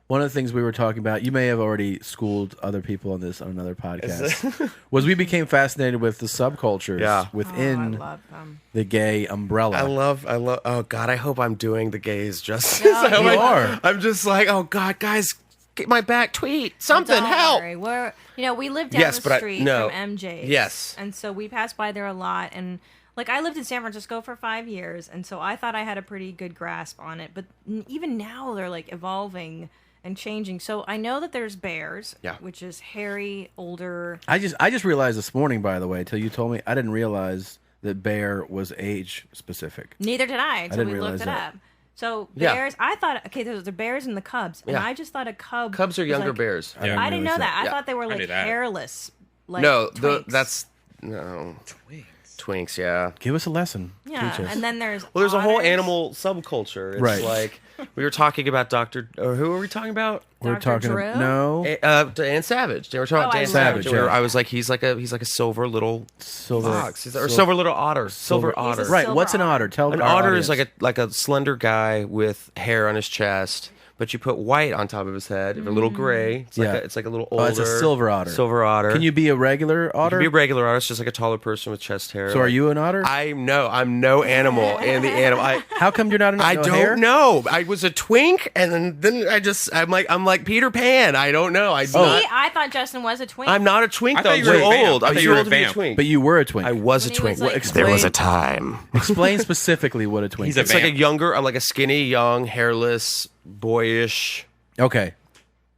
one of the things we were talking about, you may have already schooled other people on this on another podcast, was we became fascinated with the subcultures Yeah. Oh, I within love them. the gay umbrella. I love. Oh God, I hope I'm doing the gays justice. No, I hope you I- are. I'm just like, oh God, guys, get my back. Tweet something. Don't Help. worry. We're we live down Yes, the but street no. from MJ's. Yes. And so we pass by there a lot, and like I lived in San Francisco for 5 years, and so I thought I had a pretty good grasp on it. But even now they're like evolving and changing. So I know that there's Bears, Yeah. which is hairy, older. I just realized this morning, by the way, till you told me, I didn't realize that bear was age specific. Neither did I until didn't we realize looked it that. up. So Yeah. bears, I thought there's the bears and the cubs, and Yeah. I just thought a cub. Cubs are was younger like- bears. Yeah. I didn't know realize that. I Yeah. thought they were knew like that. hairless. Like No, twinks. that's no twinks. Yeah. Give us a lesson. Yeah, Teach us. and then there's Well, there's a whole otters. animal subculture. It's Right. like we were talking about Dr. Or who are we talking about? We're Dr. talking Drew? no Dan Savage. They were talking Oh, about I Dan love Savage. Savage, yeah. I was like, he's like a silver little silver fox, or silver little otter, silver otter. He's a Right, silver what's an otter. otter? Tell An our otter is audience. like a slender guy with hair on his chest, but you put white on top of his head, a little gray. It's like Yeah. it's like a little older. Oh, it's a silver otter. Silver otter. Can you be a regular You otter? can be a regular otter. It's just like a taller person with chest hair. So are Like, you an otter? I'm no animal in the animal. How come you're not an I no don't hair? know. I was a twink, and then I'm like Peter Pan. I don't know. See, I thought Justin was a twink. I'm not a twink I though. thought I'm you were too a vamp. old. I I'm thought too you were old a to be a vamp. twink. But you were a twink. I was a When he twink. was, like, explain- There was a time. Explain specifically what a twink He's a is. It's like a vamp. younger, I'm like a skinny, young, hairless, boyish Okay.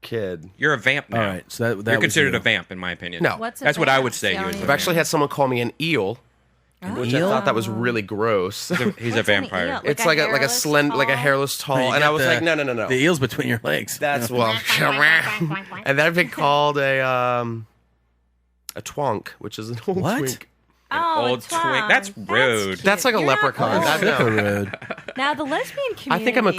kid. you're a vamp now. All right. So that You're was considered you. a vamp, in my opinion. No. What's a That's what I vamp? would say. See, I You don't as a even I've actually had someone call me an eel, which I Eel? thought that was really gross. He's a What's an vampire. eel? It's like a hairless, like a tall? hairless tall, You and got I was the- like, no. The eel's between your legs. That's well, and then I've been called a twonk, which is an old What? twink. Oh, Old twink. That's rude. cute. That's like a You're not leprechaun. old. That- no. Super rude. Now the lesbian I community. think I'm a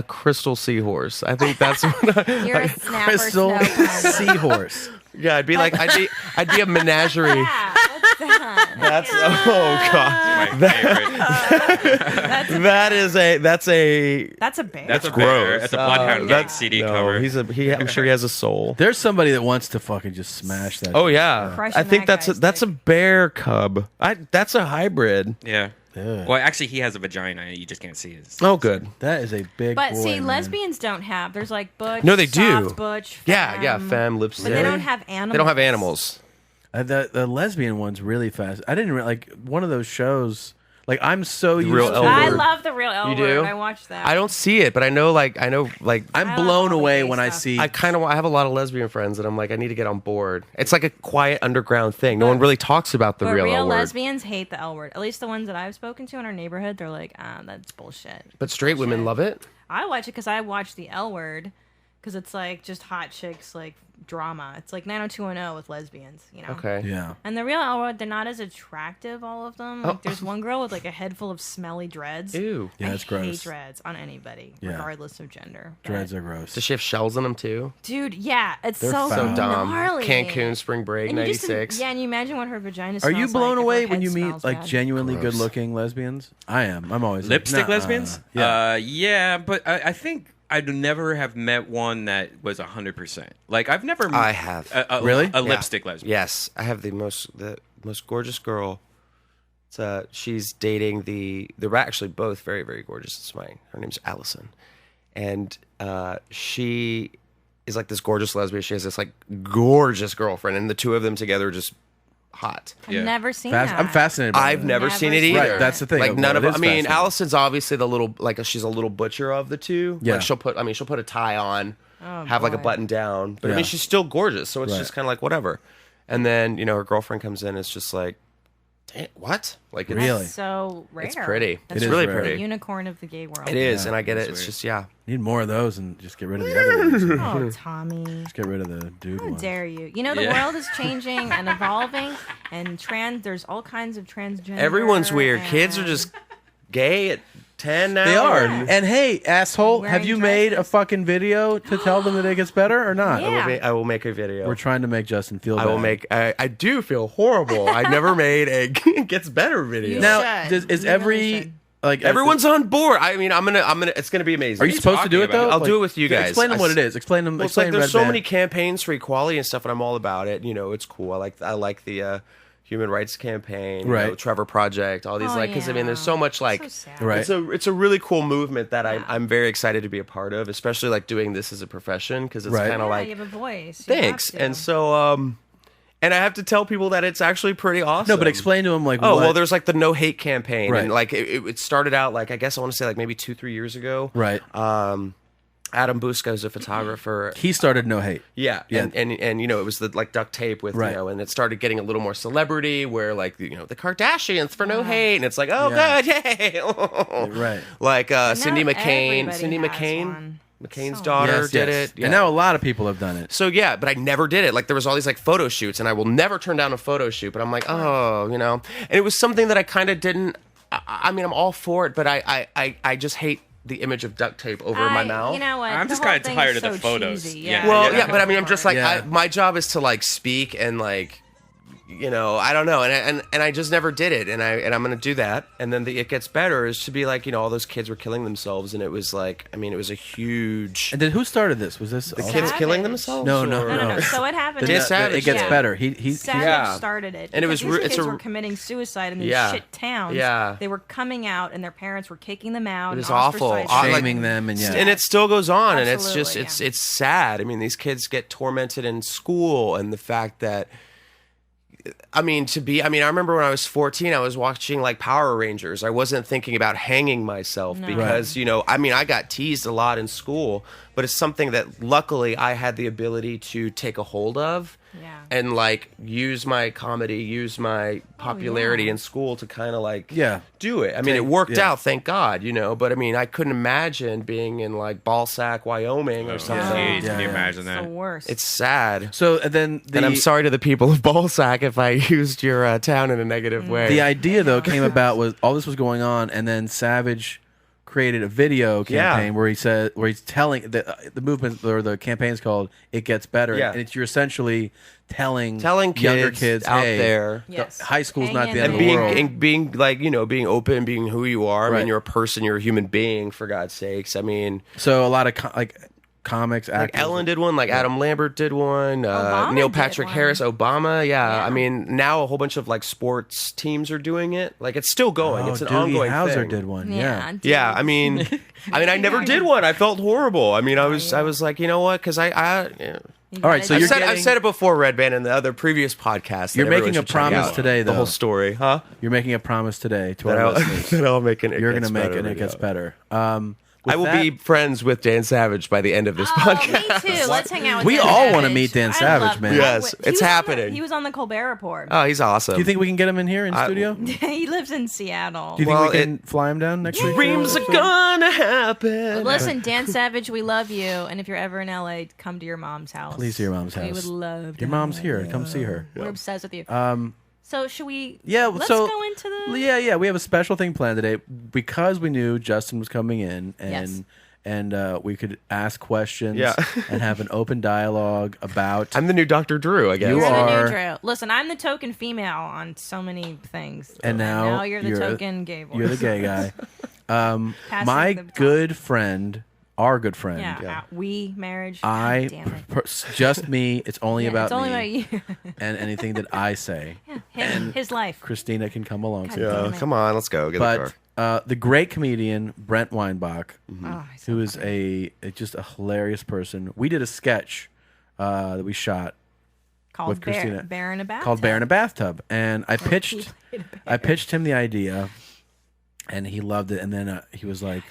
crystal seahorse. I think that's what You're a snapper Crystal snow cone. seahorse. yeah. I'd be like I'd be a menagerie. Yeah, what's that? That's oh god. My favorite. That's a That's a bear. That's a gross. bear. That's a Bloodhound Gang that's CD no, cover. I'm sure he has a soul. There's somebody that wants to fucking just smash that. Oh yeah, Crushing I think that guy's that's a dick. bear cub. That's a hybrid. Yeah. Ugh. Well, actually, he has a vagina. You just can't see his. Oh good. That is a big But boy, see, man. lesbians don't have. There's like butch. No, they do. soft, butch. Yeah, femme. femme lipstick. But they don't have animals. They don't have animals. The lesbian one's really fast. I didn't like one of those shows Like I'm so used real to. L I Word. love the real L do? Word. I watched that. I don't see it, but I know like I'm I blown love all the away gay when I stuff. see. I kind of I have a lot of lesbian friends that I'm like I need to get on board. It's like a quiet underground thing. No one really talks about the But real real L Word. lesbians hate the L Word. At least the ones that I've spoken to in our neighborhood, they're like, that's bullshit. But straight women love it. I watch it because I watch the L Word because it's like just hot chicks like drama. It's like 90210 with lesbians, you know. Okay. yeah. And the real L Word, they're not as attractive, all of them. Like, there's one girl with like a head full of smelly dreads. Ew. Yeah, I it's hate gross. dreads on anybody, Yeah. regardless of gender. But- Dreads are gross. Does she have shells in them too? Dude, yeah, it's They're so foul. So dumb. gnarly. Cancun spring break And you just- '96. yeah, and you imagine what her vagina Are smells you blown like if her away when head you meet smells like bad. genuinely Gross. good-looking lesbians? I am. I'm always like, Lipstick nuh-uh. lesbians? Yeah. Yeah, but I think I'd never have met one that was 100%. Like I've never. I have. Really? A Yeah. lipstick lesbian. Yes, I have the most gorgeous girl. It's she's dating they're actually both very very gorgeous. It's mine. Her name's Allison, and she is like this gorgeous lesbian. She has this like gorgeous girlfriend, and the two of them together are just hot. I've Yeah. never seen that. I'm fascinated. By I've that. never Never seen it seen either. it. Right, that's the thing. Like none of It them. is I mean, fascinating. Allison's obviously the little she's a little butcher of the two. Yeah. Like she'll put a tie on, have like a boy. button down, but I Yeah. mean she's still gorgeous, so it's Right. just kind of like whatever. And then her girlfriend comes in, it's just like, damn, what? Like it's, Really? That's so rare. It's pretty. That's It is really rare. the pretty. unicorn of the gay world. It is, Yeah, and I get it. that's It's weird. just yeah. Need more of those and just get rid of the other ones. Oh, Tommy. Just get rid of the dude How one. dare you? You know, the Yeah. world is changing and evolving, and there's all kinds of transgender. Everyone's weird. Kids are and- just gay at 10 now. They are. Yeah. And hey, asshole, have Wearing you made a dresses. fucking video to tell them that it gets better or not? Yeah. I will make a video. We're trying to make Justin feel I bad. will make. I do feel horrible. I never made a gets better video. You Now, should. is You every really should. like Everyone's on board. I mean, I'm gonna. It's gonna be amazing. Are you supposed to do it talking though? about? I'll do it with you guys. Explain them I what s- it is. Explain them. Well, it's like explain there's so Redban. many campaigns for equality and stuff, and I'm all about it. It's cool. I like the human rights campaign, Right. Trevor Project, all these Oh, because I mean, there's yeah. so much like. So sad. Right. It's a really cool movement that I'm very excited to be a part of, especially like doing this as a profession because it's Right. kind of Yeah, like you have a voice. You thanks. have to. And so and I have to tell people that it's actually pretty awesome. No, but explain to them like. Oh what, well, there's like the no hate campaign, Right. and like it started out like I guess I want to say like maybe 2-3 years ago. right. Adam Busca is a photographer. He started No Hate. Yeah, Yeah. and it was the like duct tape with Right. and it started getting a little more celebrity where like the Kardashians for no hate, and it's like oh Yeah. good, yay, Right. like Cindy Now McCain, everybody Cindy has McCain, one. McCain's So daughter Yes, did yes. it, yeah. And now a lot of people have done it. So yeah, but I never did it. Like there was all these like photo shoots, and I will never turn down a photo shoot. But I'm like, oh, and it was something that I kind of didn't. I mean, I'm all for it, but I just hate the image of duct tape over my mouth. You know what? I'm The just whole kinda thing tired is of the so photos. cheesy. Yeah. Well, Yeah. yeah, but I mean, I'm just like, Yeah. my job is to like speak and like, I don't know, and I just never did it, and I'm gonna do that, and then the It Gets Better is to be like, all those kids were killing themselves, and it was like, I mean, it was a huge. And then who started this? Was this The all- kids Savage. killing themselves? No, no, or- No. So what happened? The- Dan Savage, It Gets yeah. Better. He Savage Yeah. started it, And it because was these it's kids a- were committing suicide in these Yeah. shit towns. Yeah. They were coming out, and their parents were kicking them out. It was and awful. ostracizing Like- shaming them and yeah. And it still goes on, and it's just Absolutely, it's sad. I mean, these kids get tormented in school, and the fact that I remember when I was 14, I was watching like Power Rangers. I wasn't thinking about hanging myself because, I got teased a lot in school, but it's something that luckily I had the ability to take a hold of Yeah. and like use my comedy, use my popularity in school to kind of like Yeah. do it. I mean, it worked yeah. out, thank God, but I mean, I couldn't imagine being in like Ballsack, Wyoming or something. Jeez, Yeah, can you yeah. imagine It's that? the worst. It's sad. So then And I'm sorry to the people of Ballsack if I used your town in a negative way. the idea though came about was all this was going on, and then Savage created a video campaign where he's telling the movement or the campaign's called "It Gets Better," Yeah. and you're essentially telling Telling kids out hey, there. Yes. high school's Hang not in the end And of the there. world. being like, being open, being who you are. I Right. mean, you're a person, you're a human being, for God's sakes. I mean, So a lot of comics, like actors. Ellen did one, like Adam Lambert did one, Obama Neil did Patrick one. Harris, Obama. Yeah. Yeah. I mean, now a whole bunch of like sports teams are doing it. Like it's still going. Oh, It's an Doogie ongoing Howser thing. did one. Yeah. Yeah. Yeah, I mean, I never did one. I felt horrible. I mean, I was like, you know what? Because All right, so I've said it before, Redban, in the other previous podcast. You're making a promise today, though. The whole story, huh? You're making a promise today to That our I'll, listeners. that I'll make it. You're going to make it, and it gets better. I will be friends with Dan Savage by the end of this podcast. Me too. Let's hang out with We Dan all Savage. wanna meet Dan I Savage, love man. him. Yes, He it's was on happening. he was on the Colbert Report. Oh, he's awesome. Do you think we can get him in here in studio? Do He lives in Seattle. you think Well, we can fly him down next week? dreams are gonna happen? Listen, Dan Savage, we love you. And if you're ever in LA, come to your mom's house. Please to your mom's We house. would love to Your mom's have here. you. Come see her. We're obsessed with you. So should we? Yeah, Let's so go into the. yeah. We have a special thing planned today because we knew Justin was coming in, Yes. and we could ask questions Yeah. and have an open dialogue about. I'm the new Dr. Drew, I guess. You You're the are- new Drew. Listen, I'm the token female on so many things. And now you're the you're- token gay boy. You're the gay guy. Passing My the baton. good friend, our good friend. Yeah, we marriage. I God damn it. just me. It's only Yeah, about it's only me about you. and anything that I say. His life. Christina can come along. God to damn Yeah, it. come on, let's go. Get the car. But the great comedian Brent Weinbach, Oh, he's so who is funny. just a hilarious person. We did a sketch that we shot called with Christina Bear in a Bathtub. called Bear in a Bathtub, and I pitched him the idea, and he loved it. And then he was like,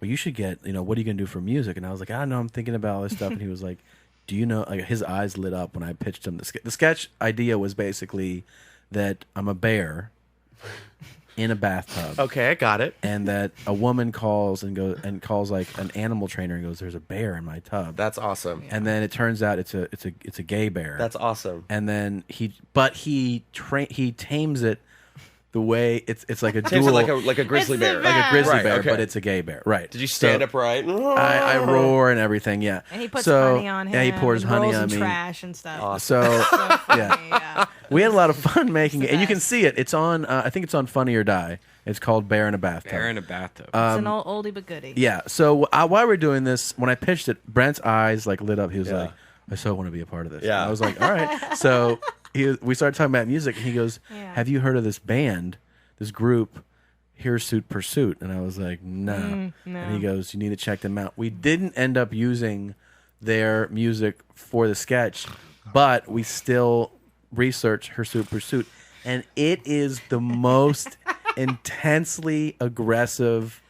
"Well, you should get, what are you gonna do for music?" And I was like, "I don't know, I'm thinking about all this stuff." And he was like, "Do you know?" Like his eyes lit up when I pitched him the sketch idea was basically that I'm a bear in a bathtub. Okay, I got it. And that a woman calls like an animal trainer and goes, "There's a bear in my tub." That's awesome. And then it turns out it's a gay bear. That's awesome. And then he tames it the way it's like a Tames dual, it like a grizzly It's the bear. best. like a grizzly Right, bear, okay. but it's a gay bear. Right? Did you stand upright? I roar and everything. Yeah. And he puts So- honey on him. Yeah, he pours and honey rolls on in me. trash and stuff. So So funny, yeah. yeah. we had a lot of fun making it, and you can best. see it. It's on. I think it's on Funny or Die. It's called Bear in a Bathtub. Bear in a bathtub. It's an oldie but goodie. Yeah. So while we're doing this, when I pitched it, Brent's eyes like lit up. He was Yeah. like, "I so want to be a part of this." Yeah. And I was like, "All right." So we started talking about music, and he goes, Yeah. "Have you heard of this band, this group, Hirsute Pursuit?" And I was like, "No." no. And he goes, "You need to check them out." We didn't end up using their music for the sketch, but we still researched Hirsute Pursuit, and it is the most intensely aggressive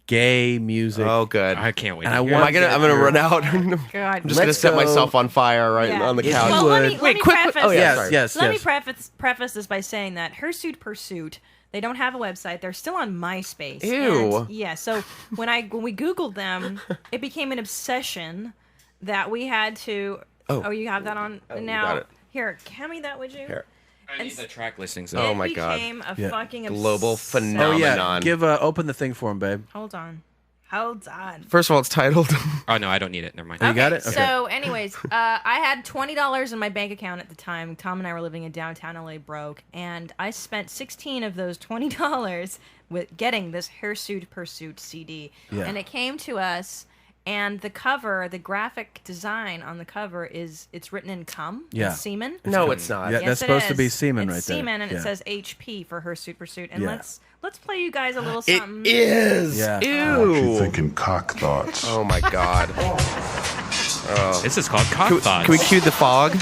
gay music. Oh, good. I can't wait. And to I hear want- it. I'm gonna run out. I'm God. just gonna Let's set go. myself on fire right Yeah. on the If couch. you Well, would- let me Wait, quick. preface. Oh, yeah, yes, sorry. yes, Let yes. me preface this by saying that Hirsute Pursuit, they don't have a website. They're still on MySpace. Ew. And, yeah. So when we Googled them, it became an obsession that we had to. Oh, you have that on you now. got it. Here, hand me that, would you? Here. I need the track listings. Oh It my God. became a Yeah. fucking Global obsession. Oh yeah, phenomenon. open the thing for him, babe. Hold on. Hold on. First of all, it's titled. Oh no, I don't need it. Never mind. You got it? Okay. So, anyways, I had $20 in my bank account at the time. Tom and I were living in downtown LA broke, and I spent 16 of those $20 with getting this Hirsute Pursuit CD. Yeah. And it came to us, and the cover, the graphic design on the cover it's written in cum, Yeah. in semen. No, it's not. Yeah. Yes, That's it supposed to be is. semen it's right there. semen, and Yeah. it says HP for Hirsute Pursuit. And Yeah. let's play you guys a little It something. is. Yeah. You Ew. thinking cock thoughts. Oh my God. This is called Cock Can, Thoughts. can we cue the fog?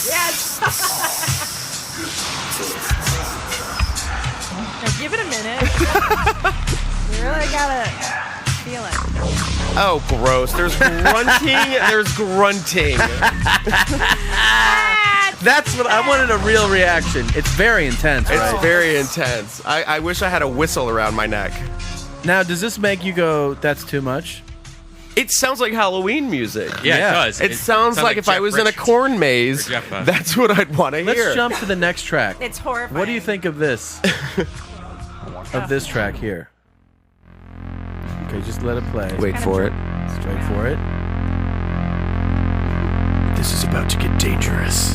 Yes. Now give it a minute. You really gotta feel it. Oh, gross. There's grunting. There's grunting. That's what I wanted, a real reaction. It's very intense, It's right? very intense. I wish I had a whistle around my neck. Now, does this make you go, "That's too much"? It sounds like Halloween music. Yeah, Yeah. it does. It sounds like if I Jeff was in a Richards. corn maze, Or Jeff, that's what I'd want to Let's hear. jump to the next track. It's horrifying. What do you think of this? Of this track here? Okay, just let it play. Wait for it. Straight for it. This is about to get dangerous.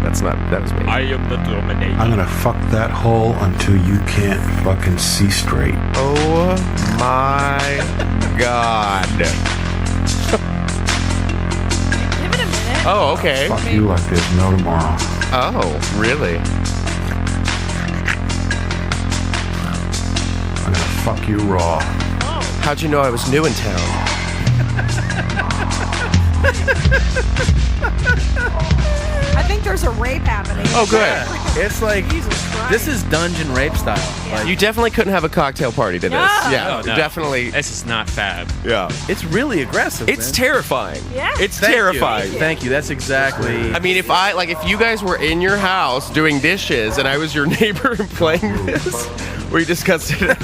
That was me. I am the dominator. I'm gonna fuck that hole until you can't fucking see straight. Oh my God. Give it a minute. Oh, okay. Fuck you like there's no tomorrow. Oh, really? I'm gonna fuck you raw. How'd you know I was new in town? I think there's a rape happening. Oh, good. It's like Jesus Christ. this is dungeon rape style. Like, You definitely couldn't have a cocktail party to this. No. Yeah, Oh, no. definitely. This is not fab. Yeah. it's really aggressive. It's man. terrifying. Yeah. It's Thank you. terrifying. Thank you. That's exactly. I mean, if you guys were in your house doing dishes and I was your neighbor and playing this, we discussed it.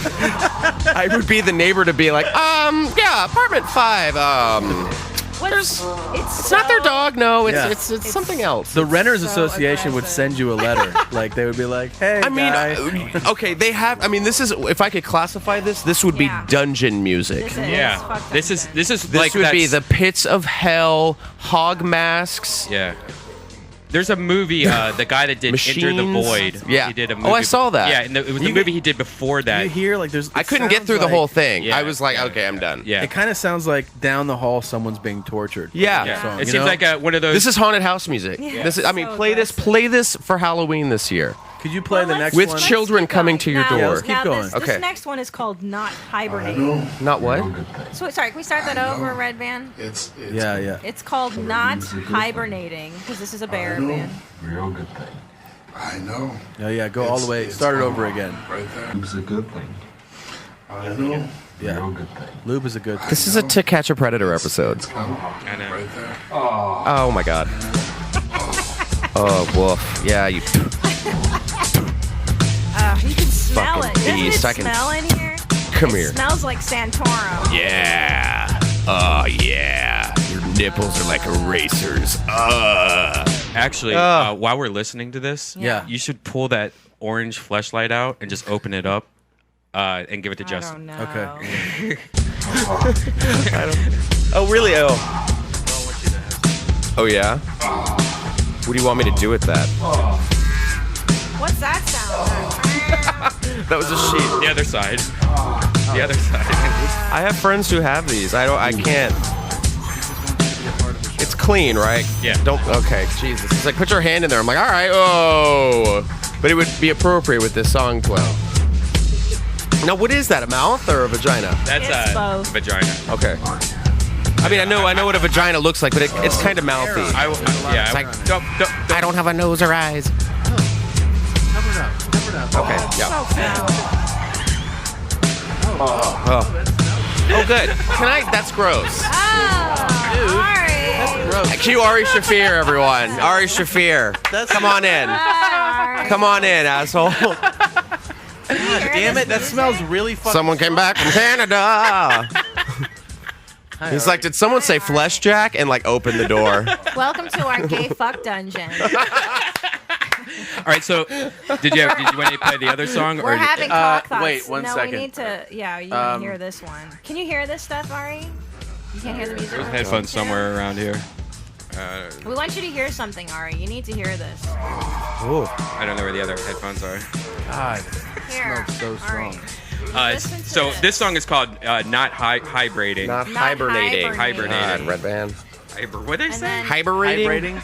I would be the neighbor to be like, yeah, apartment 5. It's It's not their dog. No, Yeah. it's something else. the Renters so Association would aggressive. send you a letter. Like they would be like, "Hey, I mean, guy." okay, they have. I mean, this is. If I could classify this would be Yeah. dungeon music. This is Yeah. fucked This up. is This like would be that's- the pits of hell, hog masks. Yeah. There's a movie, the guy that did Enter the Machines. Void. Yeah. He did a Oh, movie. I saw that. Yeah, and it was the You- movie he did before that. you hear like there's. I it couldn't get sounds through the like- whole thing. Yeah. I was like, okay, I'm done. Yeah. It kind of sounds like down the hall someone's being tortured. Yeah. Yeah. Song, It you seems know? like one of those. This is haunted house music. Yeah. This is. I mean, So play aggressive. this for Halloween this year. Could you play the Well, next With one? children Let's keep coming going. to your Now- door. let's keep now going. This Okay. next one is called Not Hibernating. Not what? So sorry, can we start that over, Redban? It's Yeah, yeah. It's called Not Hibernating because this is a bear band. real good thing. I know. Oh yeah, go all the way. It's Start it on over again. Right there. It's a good thing. I know. Yeah. Real good thing. Lube is a good. This is a To Catch a Predator episode. I know. Right there. Oh my god. Oh woof. Yeah, you. You can smell Fucking it. Doesn't beast. it I can- smell in here? Come It here. smells like Santorum. Yeah. Oh yeah. Your nipples are like erasers. Actually, while we're listening to this, Yeah. you should pull that orange fleshlight out and just open it up and give it to I Justin. don't know. Okay. Oh really? Oh. Oh yeah. What do you want me to do with that? What's that sound? That was a sheep. The other side. The other side. I have friends who have these. I can't. It's clean, right? Yeah. Don't. Okay. Jesus. It's like put your hand in there. I'm like, all right. Oh. But it would be appropriate with this song playing. Now, what is that? A mouth or a vagina? That's It's both. vagina. Okay. I mean, I know what a vagina looks like, but it's kind of mouthy. Yeah. like- don't. I don't have a nose or eyes. Cover it up. Cover it up. Okay. Yeah. So foul. Oh, good. Can I? That's gross. Oh, Ari. Cue Ari Shafir, everyone. Ari Shafir. Come on in. Ari. Come on in, asshole. Damn it! That smells really fucking. Someone came back from Canada. He's like, did someone say flesh jack and like open the door? Welcome to our gay fuck dungeon. All right. So, did you want to play the other song? We're having talk thoughts. wait, one no, second. we need to. Yeah, you can hear this one. Can you hear this stuff, Ari? You can't hear the music. There's headphones somewhere around here. We want you to hear something, Ari. You need to hear this. Oh I don't know where the other headphones are. God. Here. Smells so strong. Ari. Listen to So this song is called "Not Hibernating." Not Not hibernating. hibernating. God, Redban. What did they And say? then Hibernating? Vibrating.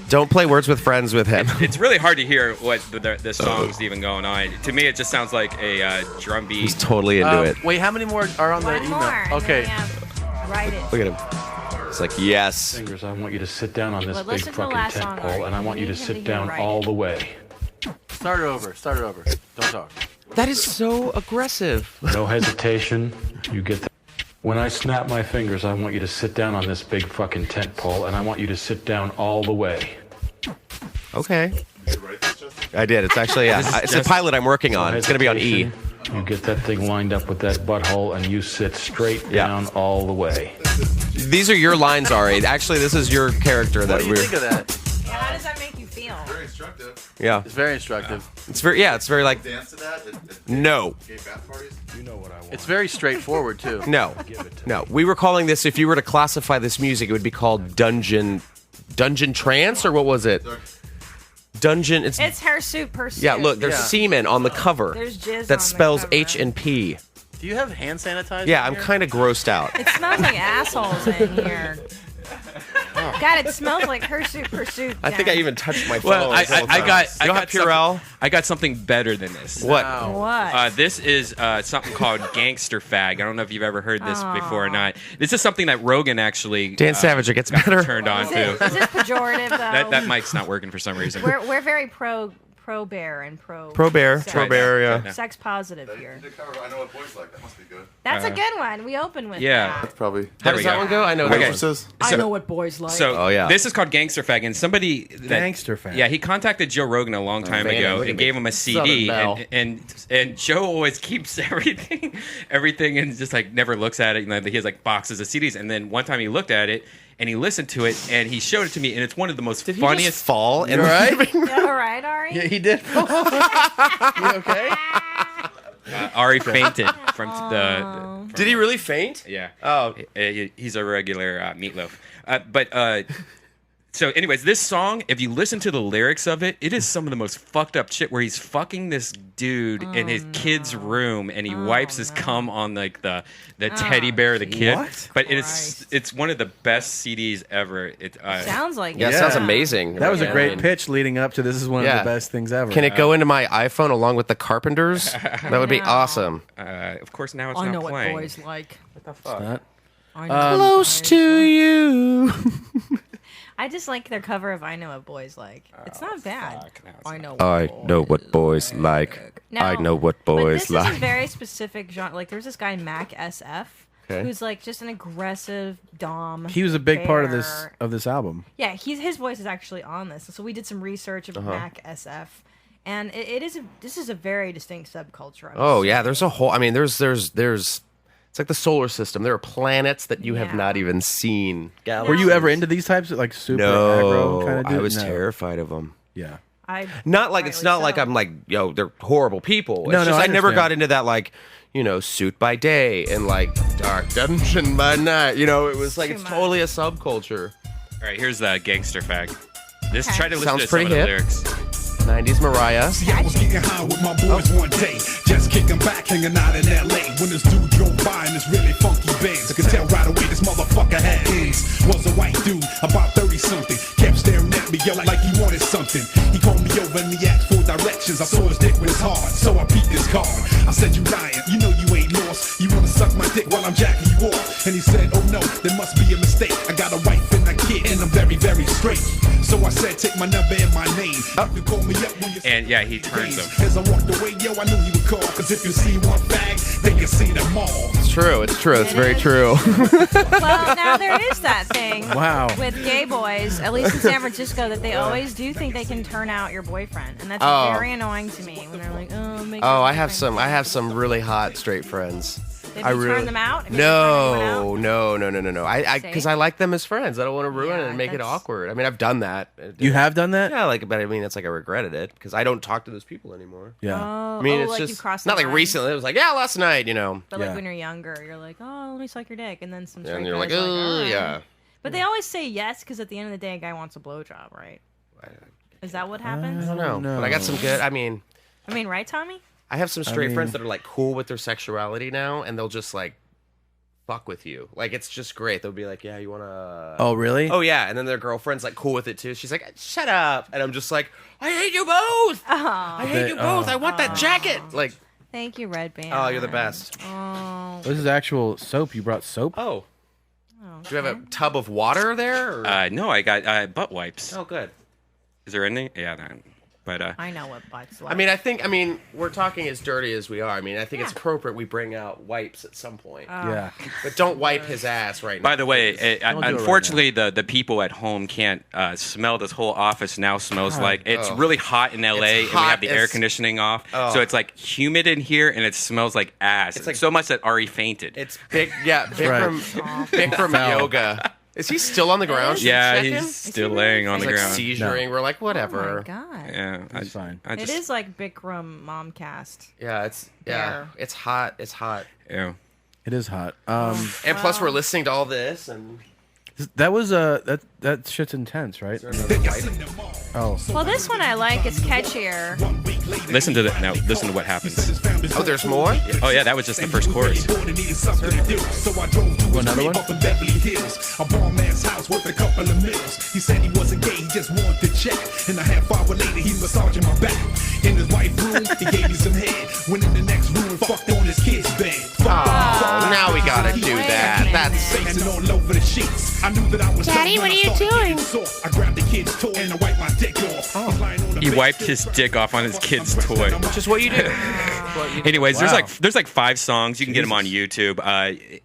Don't play words with friends with him. It's really hard to hear what the song's even going on. To me, it just sounds like a drum beat. He's totally into it. Wait, how many more are on the one email? more. and Okay. then we have- Write it. Look at him. It's like, yes. Fingers, I want you to sit down on this Well, big listen to the fucking last tent song, pole, Art. and I want you You to need sit him to down hear all right. the way. Start it over. Start it over. Don't talk. That is so aggressive. No hesitation. You get that. When I snap my fingers, I want you to sit down on this big fucking tent pole, and I want you to sit down all the way. Okay. I did. It's actually, yeah. It's a pilot I'm working on. It's going to be on E. Hesitation. You get that thing lined up with that butthole, and you sit straight Yeah. down all the way. These are your lines, Ari. Actually, this is your character What that do you think of that? Yeah, how does that make you feel? Instructive. Yeah. It's very instructive. It's very like, Dance to that at no. gay bath parties. It's very straightforward too. No. No. We were calling this, if you were to classify this music, it would be called dungeon trance, or what was it? Dungeon. It's hirsute pursuit. Yeah, look, there's Yeah. semen on the cover. There's jizz on that the spells cover. H and P. Do you have hand sanitizer? Yeah, in I'm here? kind of grossed out. It smells like assholes in here. God, it smells like Hirsute Pursuit. I think I even touched my phone. Well, I You don't have Purell. I got something better than this. What? What? This is something called Gangster Fag. I don't know if you've ever heard this before or not. This is something that Rogan actually Dan Savage, it gets got better. turned on Is to. this pejorative though? That mic's not working for some reason. We're very pro bear and pro Bear, sex. pro bear, yeah. Sex positive here. The cover, I know what boys like. That must be good. That's a good one. We open with yeah. that. Probably. How we does that go. one go? I know Okay. that one. Says. I know what boys like. So Oh, yeah. this is called Gangster Fag, and somebody Gangster Fag. Yeah, he contacted Joe Rogan a long time man, ago look at and me. gave him a Southern CD, Belle. and Joe always keeps everything, and just like never looks at it. You know, he has like boxes of CDs, and then one time he looked at it and he listened to it and he showed it to me, and it's one of the most Did he funniest. just fall? And right? Yeah, all right, Ari. Yeah, he did. You okay? Ari fainted from the. Did he really faint? Yeah. Oh. He's a regular meatloaf. So, anyways, this song, if you listen to the lyrics of it, it is some of the most fucked up shit where he's fucking this dude in his kid's room and he wipes his cum on like the teddy bear of the kid. What? But it's one of the best CDs ever. Sounds like Yeah, it. it sounds amazing. That was a great Yeah. pitch leading up to this is one of Yeah. the best things ever. Can it go into my iPhone along with the Carpenters? That would be No. awesome. Of course, now it's I not know what playing. boys like. Not? I know Close what to boys you. like. I just like their cover of "I Know What Boys Like." It's not bad. fuck, now it's I know. I know what boys like. No, I know what but boys this like. is a very specific genre. Like, there's this guy Mac SF, Okay. who's like just an aggressive dom. He was a big part of bear. this album. Yeah, his voice is actually on this. So we did some research of Mac SF, and this is a very distinct subculture. I would Oh say. yeah, there's a whole. I mean, there's. It's like the solar system. There are planets that you have Yeah. not even seen. Were you ever into these types of like super aggro kind No, of I dude? was No. terrified of them. Yeah. Not like it's Rightly not like so. I'm like they're horrible people. It's No, just no, I I never understand. got into that like suit by day and like dark dungeon by night. It was like Too it's much. totally a subculture. All right, here's the Gangster Fag. Try to listen Sounds to some of pretty the hip. lyrics. 90s Mariah. See, I was getting high with my boys one day, just kicking back, hanging out in LA. When this dude drove by in this really funky Benz, I could tell right away this motherfucker had ends. Was a white dude, about 30 something, kept staring at me, yo, like he wanted something. He called me over and he asked for directions. I saw his dick was hard, so I peeped his card. I said, "You lying? You know you ain't lost. You wanna suck my dick while I'm jacking you off?" And he said, "Oh no, there must be a mistake. I got a wife and a kid, and I'm very, very straight." So I said, "Take my number and my name. You call me up when you." And yeah, he turns them. As I walked away, yo, I knew he would call. Cause if you see one fag, they can see them all. It's true. It's true. It's very is. true. Well, now there is that thing. Wow. With gay boys, at least in San Francisco, that they always do think they can turn out your boyfriend, and that's Oh. very annoying to me when they're like, "Oh, make Oh, your I have boyfriend some really hot straight friends. Have you turned them out? Have you ever turned No, anyone out? no. I See? because I like them as friends. I don't want to ruin Yeah, it and make it that's- awkward. I mean, I've done that. You have done that? Yeah, but I mean, it's like I regretted it because I don't talk to those people anymore. Yeah. Oh, I mean, oh, it's like you just crossed not the like line. recently. It was like, yeah, last night, But Yeah. like when you're younger, you're like, "Oh, let me suck your dick," and then some straight and you're guy's like, "All oh, right." yeah. But they always say yes because at the end of the day, a guy wants a blowjob, right? Is that what happens? I don't know, but I got some good. I mean, Right, Tommy? I have some straight mean- friends that are like cool with their sexuality now, and they'll just like fuck with you. Like it's just great. They'll be like, yeah, you wanna? Oh, really? Oh yeah, and then their girlfriend's like cool with it too. She's like, shut up, and I'm just like, I hate you both. I hate you both. I want that jacket. Like, Thank you, Redban. oh, you're the best. Oh, This is actual soap. You brought soap? Oh, do you have a tub of water there? Or? No, I got butt wipes. Oh, good. Is there any? Yeah, but I know what butts like. I mean, we're talking as dirty as we are. I mean, I think it's appropriate we bring out wipes at some point. Yeah. But don't wipe his ass right now. by the way, Don't do it right unfortunately, the people at home can't smell. This whole office now smells like it's really hot in LA, and we hot have the air as- conditioning off, Oh. so it's like humid in here, and it smells like ass. It's like- so much that Ari fainted. It's big. Yeah, Bikram yoga. Is he still on the ground? Should we yeah, check him? he's still laying on He's the like ground. seizuring. We're like, oh whatever. my god. Yeah, It's fine. I It just, is like Bikram Momcast. Yeah, There. it's hot. It's hot. Yeah. It is hot. And plus, we're listening to all this, and That was that shit's intense, right? Oh. Well, this one I like. It's catchier. Listen to that. Now, listen to what happens. Oh, there's more? Oh yeah, that was just the first chorus. Another one? Up in Beverly Hills, a bomb man's house worth a couple of mills. He said he wasn't gay, he just wanted to check. And a half hour later, he massaging my back. In his white room, he gave me some head. Went in the next room and fucked on his kid's bed. Now we gotta do that. That's Facing all over the sheets. I knew that I was Daddy, done when what are I you started doing? getting sore. I grabbed the kid's toy and I wiped my dick off. He's lying on the He bed, wiped still his dick off on his kid's toy. which is what you do. Anyways, Wow. there's like 5 songs. You can get them on YouTube.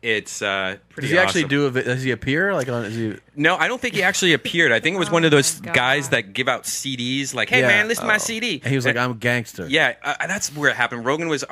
It's pretty. Does he actually awesome. do it? Does he appear? Like, is he? No, I don't think he actually appeared. I think it was one of those guys that give out CDs. Like, hey Yeah. man, listen to my CD. And he was like, I'm a gangster. Yeah, that's where it happened. Rogan was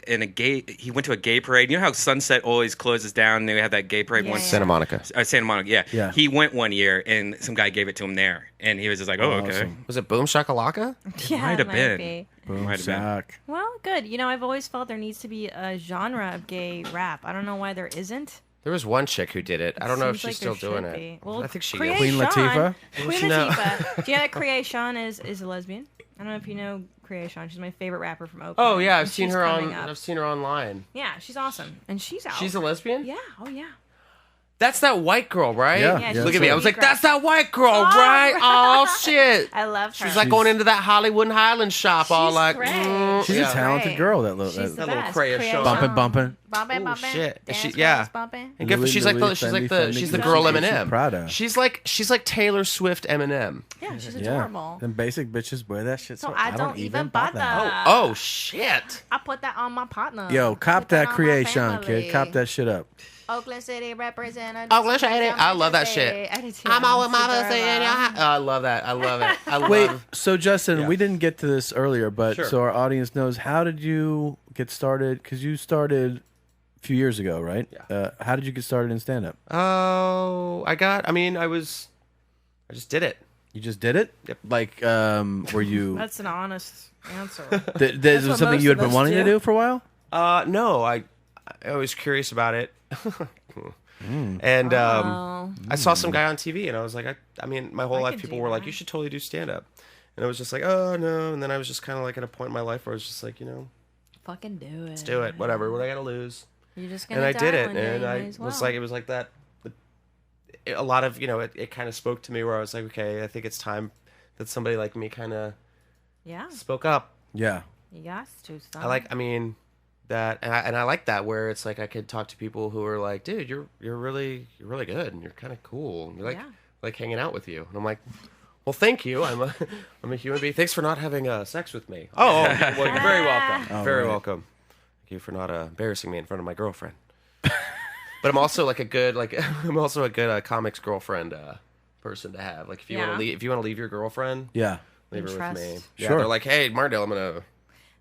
in a gay. He went to a gay parade. You know how Sunset always closes down, and they have that gay parade Yeah, once. yeah. Santa Monica. Santa Monica. Yeah. Yeah. He went one year, and some guy gave it to him there, and he was just like, "Oh, okay." Awesome. Was it Boom Shakalaka? Yeah, Might it have been. be. Boom, Might have been. sack. Well, good. You know, I've always felt there needs to be a genre of gay rap. I don't know why there isn't. There was one chick who did it. I don't know if Seems she's like still there doing should it. be. Well, I think she Create is. Queen Sean- Latifah? Queen No. Latifah. Do you know that Creation is a lesbian? I don't know if you know Creation. She's my favorite rapper from Oakland. Oh yeah, I've And seen she's her coming on. up. I've seen her online. Yeah, she's awesome, and she's out. She's a lesbian. Yeah. Oh yeah. That's that white girl, right? Yeah, Yeah, yeah, Look that's at me. I right. was like, that's that white girl, Oh, right? Oh shit. I love her. She's like going into that Hollywood and Highland shop, all She's like, great. She's yeah. a talented Right. girl. That little. She's the That little best. Creation. Bumpin', bumpin'. Bumpin', Oh, bumpin'. shit. Dance She- girls yeah. bumpin'. And give, Louis, she's like Louis, the she's Fendi, like the Fendi, she's the Gucci, girl Gucci, Eminem. Prada. She's like Taylor Swift Eminem. Yeah, she's Yeah. adorable. Them basic bitches wear that shit. So So I don't even bother. Oh shit. I put that on my partner. Yo, cop Put that on my Creation, family. kid. Cop that shit up. Oakland City representative. Oakland City. I love that shit. I do too. I'm all with my Segura. pussy in your house. Oh, I love that. I love it. I love Wait, so Justin, Yeah. we didn't get to this earlier, but Sure. so our audience knows, how did you get started? Because you started a few years ago, right? Yeah. How did you get started in stand up? Oh, I just did it. You just did it? Yep. Like, were you. That's an honest answer. This was what something most you had of been us wanting to do. do for a while? No, I was curious about it. And I saw some guy on TV, and I was like, I mean, my whole I life could people do were like, that. you should totally do stand up. And I was just like, oh no. And then I was just kind of like at a point in my life where I was just like, Fucking do it. let's do it, whatever. What I gotta lose? You're just gonna And I die did it, one day, and you I might as was well. like, it was like that. A lot of it kind of spoke to me where I was like, okay, I think it's time that somebody like me kind of Yeah, spoke up. Yeah. you got to. Son. I mean that, and I like that where it's like I could talk to people who are like, dude, you're really good, and you're kind of cool, and you're Yeah. like hanging out with you, and I'm like, well, thank you. I'm a human being. Thanks for not having sex with me. Oh, well, you're very welcome. Oh, Very right. welcome. Thank you for not embarrassing me in front of my girlfriend. But I'm also like a good comics girlfriend person to have. Like if you want Yeah. to leave your girlfriend, Yeah. leave her with Trust. me. Yeah, Sure. they're like, hey, Martindale, I'm gonna.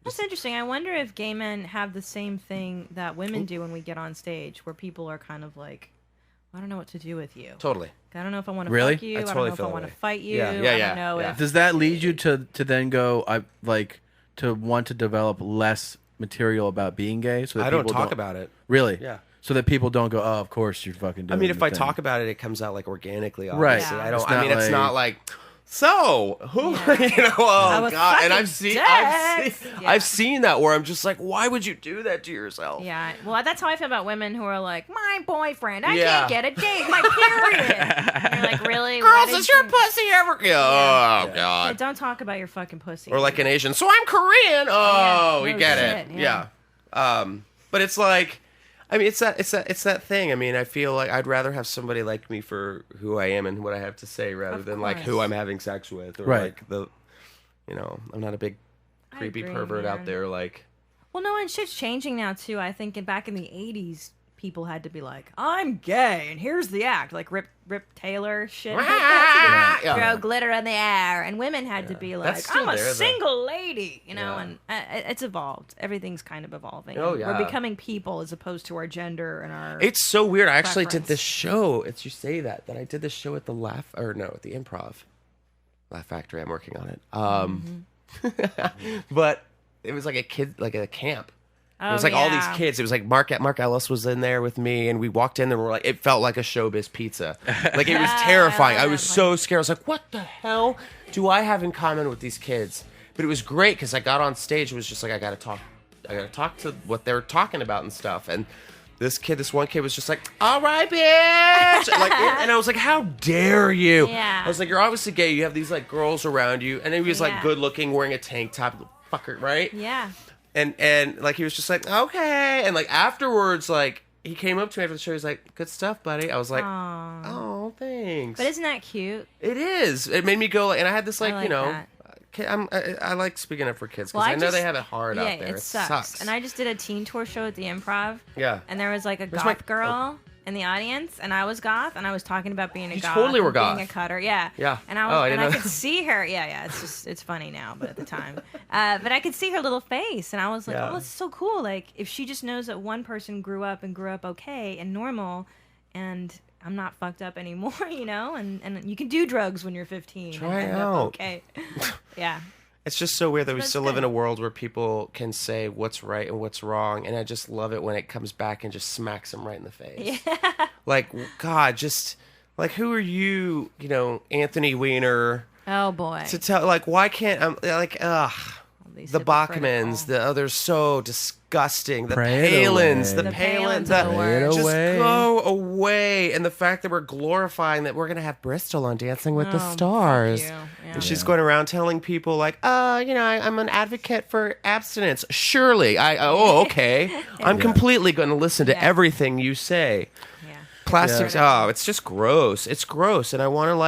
That's interesting. I wonder if gay men have the same thing that women do when we get on stage, where people are kind of like, I don't know what to do with you. Totally. I don't know if I want to Really? fuck you. I I totally don't know if feel I that want to way. fight you. Yeah, I yeah, don't know yeah. if Does that lead you to then go, to want to develop less material about being gay? So that I don't people talk about it. Really? Yeah. So that people don't go, oh, of course you're fucking doing I mean, if your I thing. talk about it, it comes out like organically. Right. Obviously. Yeah. I don't. It's I not mean, it's like- not like. So who? Yeah. Oh was god! And fucking I've seen that where I'm just like, why would you do that to yourself? Yeah, well, that's how I feel about women who are like, my boyfriend, I Yeah. can't get a date, my period. And you're like, really? Why Girls, did is your you- pussy ever? Yeah. Oh Yeah, god. don't talk about your fucking pussy. Or like an Asian. So I'm Korean. Oh, Yeah, we no get shit, it. Yeah. But it's like, I mean, it's that thing. I mean, I feel like I'd rather have somebody like me for who I am and what I have to say rather Of than like who course. I'm having sex with or Right. like the, I'm not a big I creepy agree, pervert man. out there. Like, Well, no, and shit's changing now too. I think back in the '80s, people had to be like, "I'm gay," and here's the act, like Rip Taylor shit. Yeah. Throw glitter in the air, and women had to be like, That's still "I'm a there, though. single lady," Yeah. and it's evolved. Everything's kind of evolving. Oh, And yeah. We're becoming people as opposed to our gender and our. it's so weird. I actually did Preference. this show. It's you say that I did this show at the at the Improv, Laugh Factory. I'm working on it. But it was like a camp. It was like all these kids. It was like Mark Ellis was in there with me, and we walked in and we're like, it felt like a Showbiz Pizza. Like it was terrifying. I was so scared. I was like, what the hell do I have in common with these kids? But it was great because I got on stage. It was just like I gotta talk to what they're talking about and stuff. And this one kid was just like, "All right, bitch," and I was like, "How dare you?" Yeah. I was like, "You're obviously gay. You have these like girls around you," and he was like good looking, wearing a tank top, fucker, right? Yeah. And like he was just like, "Okay," and like afterwards, like he came up to me after the show. He's like, "Good stuff, buddy." I was like, Aww. "Oh, thanks." But isn't that cute? It is. It made me go, and I had this like, I like you know. that. I like speaking up for kids because Well, I know they have it hard out there. It sucks. And I just did a teen tour show at the Improv. Yeah. And there was like a goth girl in the audience, and I was goth, and I was talking about being a You goth. totally were and goth. being a cutter. Yeah. Yeah. And I was, Oh, I didn't and I know could see her. Yeah. It's funny now, but at the time, but I could see her little face, and I was like, Yeah. oh, it's so cool. Like if she just knows that one person grew up okay and normal, and I'm not fucked up anymore, you know, and you can do drugs when you're 15. Try and it end up out. Okay. Yeah. It's just so weird that we That's still live good. in a world where people can say what's right and what's wrong, and I just love it when it comes back and just smacks them right in the face. Yeah. Like, God, just like who are you, you know, Anthony Weiner, Oh boy. to tell? Like, why can't I'm like, ugh. These The hypocritical. Bachmans, they're so disgusting. The Pray it Palins, away. the The Palins, Palins are the worst. just away. go away. And the fact that we're glorifying that we're gonna have Bristol on Dancing with the Oh, fuck Stars, you. Yeah. and she's going around telling people like, you know, I'm an advocate for abstinence. Surely, okay, I'm completely going to listen to Yeah. everything you say. Yeah. Plastics, oh, it's just gross. It's gross, and I want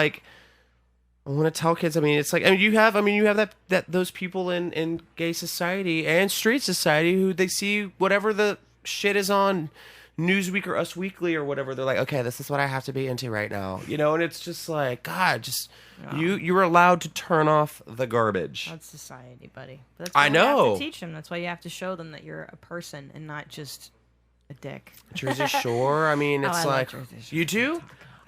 to tell kids. I mean, it's like you have that those people in gay society and straight society who they see whatever the shit is on Newsweek or Us Weekly or whatever. They're like, okay, this is what I have to be into right now, you know. And it's just like, God, just you're allowed to turn off the garbage. That's society, buddy. But that's I why You have know. to teach them. That's why you have to show them that you're a person and not just a dick. Jersey Shore. I mean, Oh, it's I like love Jersey Shore. you do.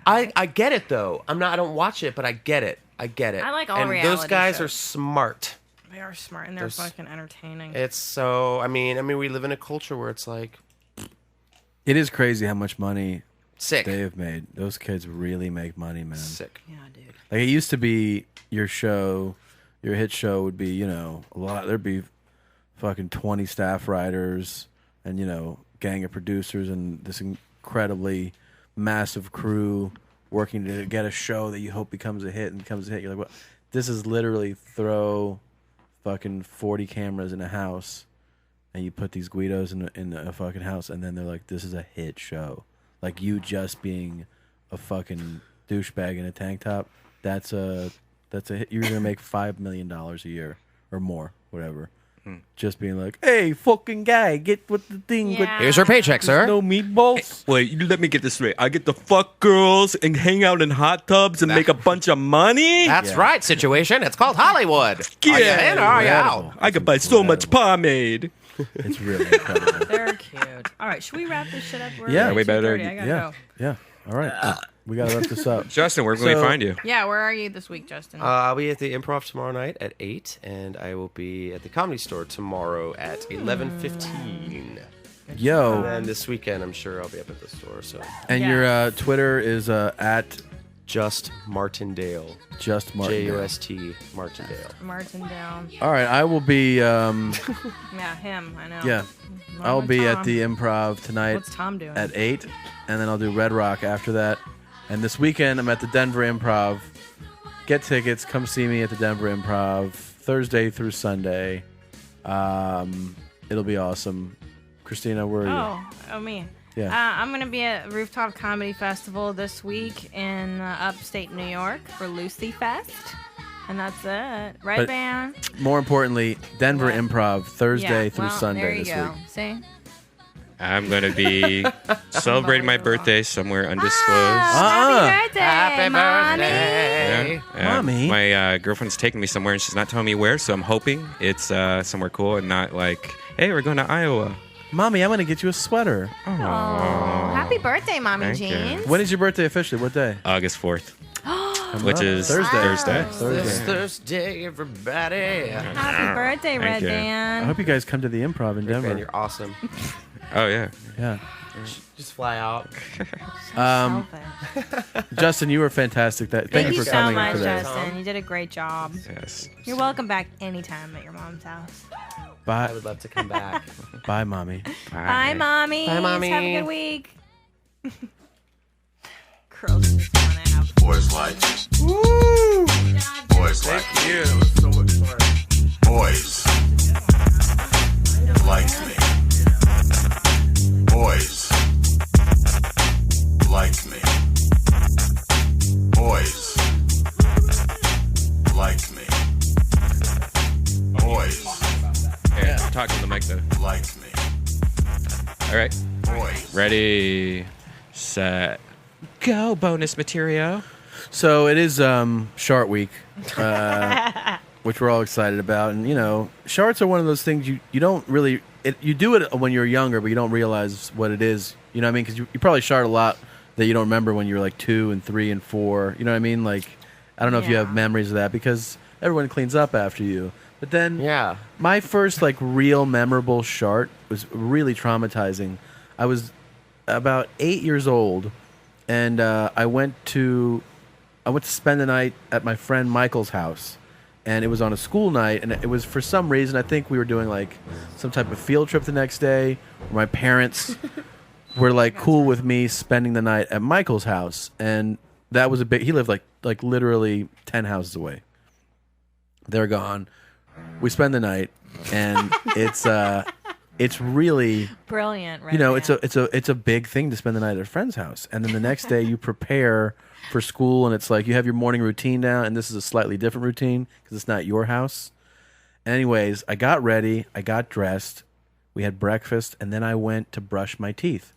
I get it though. I don't watch it, but I get it. I like all and those reality guys shows. are smart. They are smart and they're fucking entertaining. It's so. I mean, we live in a culture where it's like It is crazy how much money sick. they have made. Those kids really make money, man. Sick. Yeah, dude. Like it used to be your hit show would be, you know, a lot. There'd be fucking 20 staff writers and, you know, gang of producers and this incredibly massive crew working to get a show that you hope becomes a hit and becomes a hit. You're like, what? This is literally throw fucking 40 cameras in a house and you put these Guidos in a fucking house and then they're like, this is a hit show. Like you just being a fucking douchebag in a tank top, that's a hit. You're gonna make $5 million a year or more, whatever. Just being like, hey, fucking guy, get with the thing. Yeah. Here's your paycheck, sir. No meatballs. Wait, you let me get this straight. I get to fuck girls and hang out in hot tubs and make a bunch of money? That's right. Situation. It's called Hollywood. Are you in or are you out? I could buy so much pomade. It's really incredible. They're cute. All right, should we wrap this shit up? We're Yeah, already we better- 2:30. I gotta Yeah, go. yeah. All right, we gotta wrap this up. Justin, where can we So- find you? Yeah, where are you this week, Justin? I'll be at the Improv tomorrow night at 8, and I will be at the Comedy Store tomorrow at 11:15. Yo, And this weekend, I'm sure I'll be up at the store. So and your Twitter is at just Martindale. just Martin. JUST Martindale. Martindale. All right, I will be. Yeah, him. I know. Yeah, Along I'll with be at Tom. the Improv tonight What's Tom doing? at 8, and then I'll do Red Rock after that. And this weekend, I'm at the Denver Improv. Get tickets. Come see me at the Denver Improv Thursday through Sunday. It'll be awesome. Christina, where are you? Oh, me. Yeah. I'm going to be at Rooftop Comedy Festival this week in upstate New York for Lucy Fest. And that's it. Redban. More importantly, Denver What? Improv Thursday through well, Sunday there you this go. week. See? I'm going to be celebrating my birthday somewhere undisclosed. Happy birthday, Happy Mommy. birthday. Mommy. My girlfriend's taking me somewhere and she's not telling me where, so I'm hoping it's somewhere cool and not like, hey, we're going to Iowa. Mommy, I'm going to get you a sweater. Oh, happy birthday, Mommy Thank Jean. you. When is your birthday officially? What day? August 4th. which is Thursday. This Thursday, everybody. Happy birthday, Thank you. I Redban. hope you guys come to the Improv in Denver. Man, you're awesome. Oh yeah. Yeah. Just fly out. Selfish. Justin, you were fantastic. Thank Thank you you for so coming much, today. Justin. You did a great job. Yes. You're welcome back anytime at your mom's house. I Bye, would love to come back. bye, mommy. Bye, mommy. Bye, Mommy. Have a good week. Girls just want to have Boys like me. Boys like me. Yeah, it was so much fun. Boys like me. Boys like me. Boys like me. Boys Yeah. Talk to the mic though. like me. All right. Boys. Ready, set, go. Bonus material. So it is Shart Week, which we're all excited about, and sharts are one of those things you don't really you do it when you're younger, but you don't realize what it is. You know what I mean? Because you probably shart a lot that you don't remember when you were like 2 and 3 and 4. You know what I mean? Like I don't know if you have Yeah. memories of that because everyone cleans up after you. But then Yeah. my first like real memorable shart was really traumatizing. I was about 8 years old, and I went to spend the night at my friend Michael's house, and it was on a school night, and it was for some reason I think we were doing like some type of field trip the next day. Where my parents were like cool with me spending the night at Michael's house, and that was a big. He lived like literally 10 houses away. They're gone. We spend the night, and it's really brilliant, right? it's a big thing to spend the night at a friend's house, and then the next day you prepare for school, and it's like you have your morning routine down, and this is a slightly different routine because it's not your house. Anyways, I got ready, I got dressed, we had breakfast, and then I went to brush my teeth.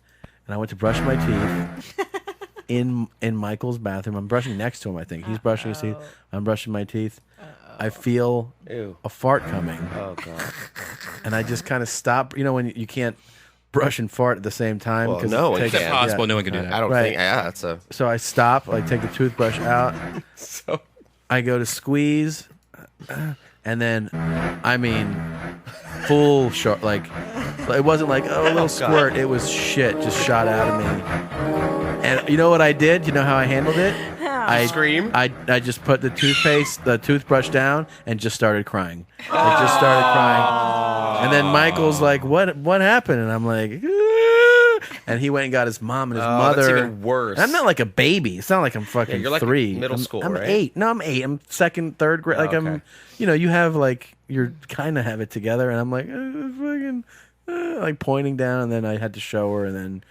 And I went to brush my teeth in Michael's bathroom. I'm brushing next to him, I think. He's brushing his teeth. I'm brushing my teeth. I feel Ew. a fart coming. Oh, God. And I just kind of stop. You know when you can't brush and fart at the same time? Well, 'cause no it one takes- can. It's impossible. No one can do that. I don't Right. think. Yeah, it's a. So I stop, like take the toothbrush out. So. I go to squeeze, and then, I mean, full short. Like it wasn't like a little squirt. It was shit just shot out of me. And you know what I did? You know how I handled it? I Scream? I just put the toothbrush down, and just started crying. I just started crying. And then Michael's like, "What happened?" And I'm like, "Ah." And he went and got his mom and his mother. That's even worse. And I'm not like a baby. It's not like I'm fucking you're like 3. middle school, I'm right? 8. No, I'm 8. I'm second, third grade. Like okay. I'm, you have like you're kind of have it together. And I'm like, fucking, like pointing down. And then I had to show her, and then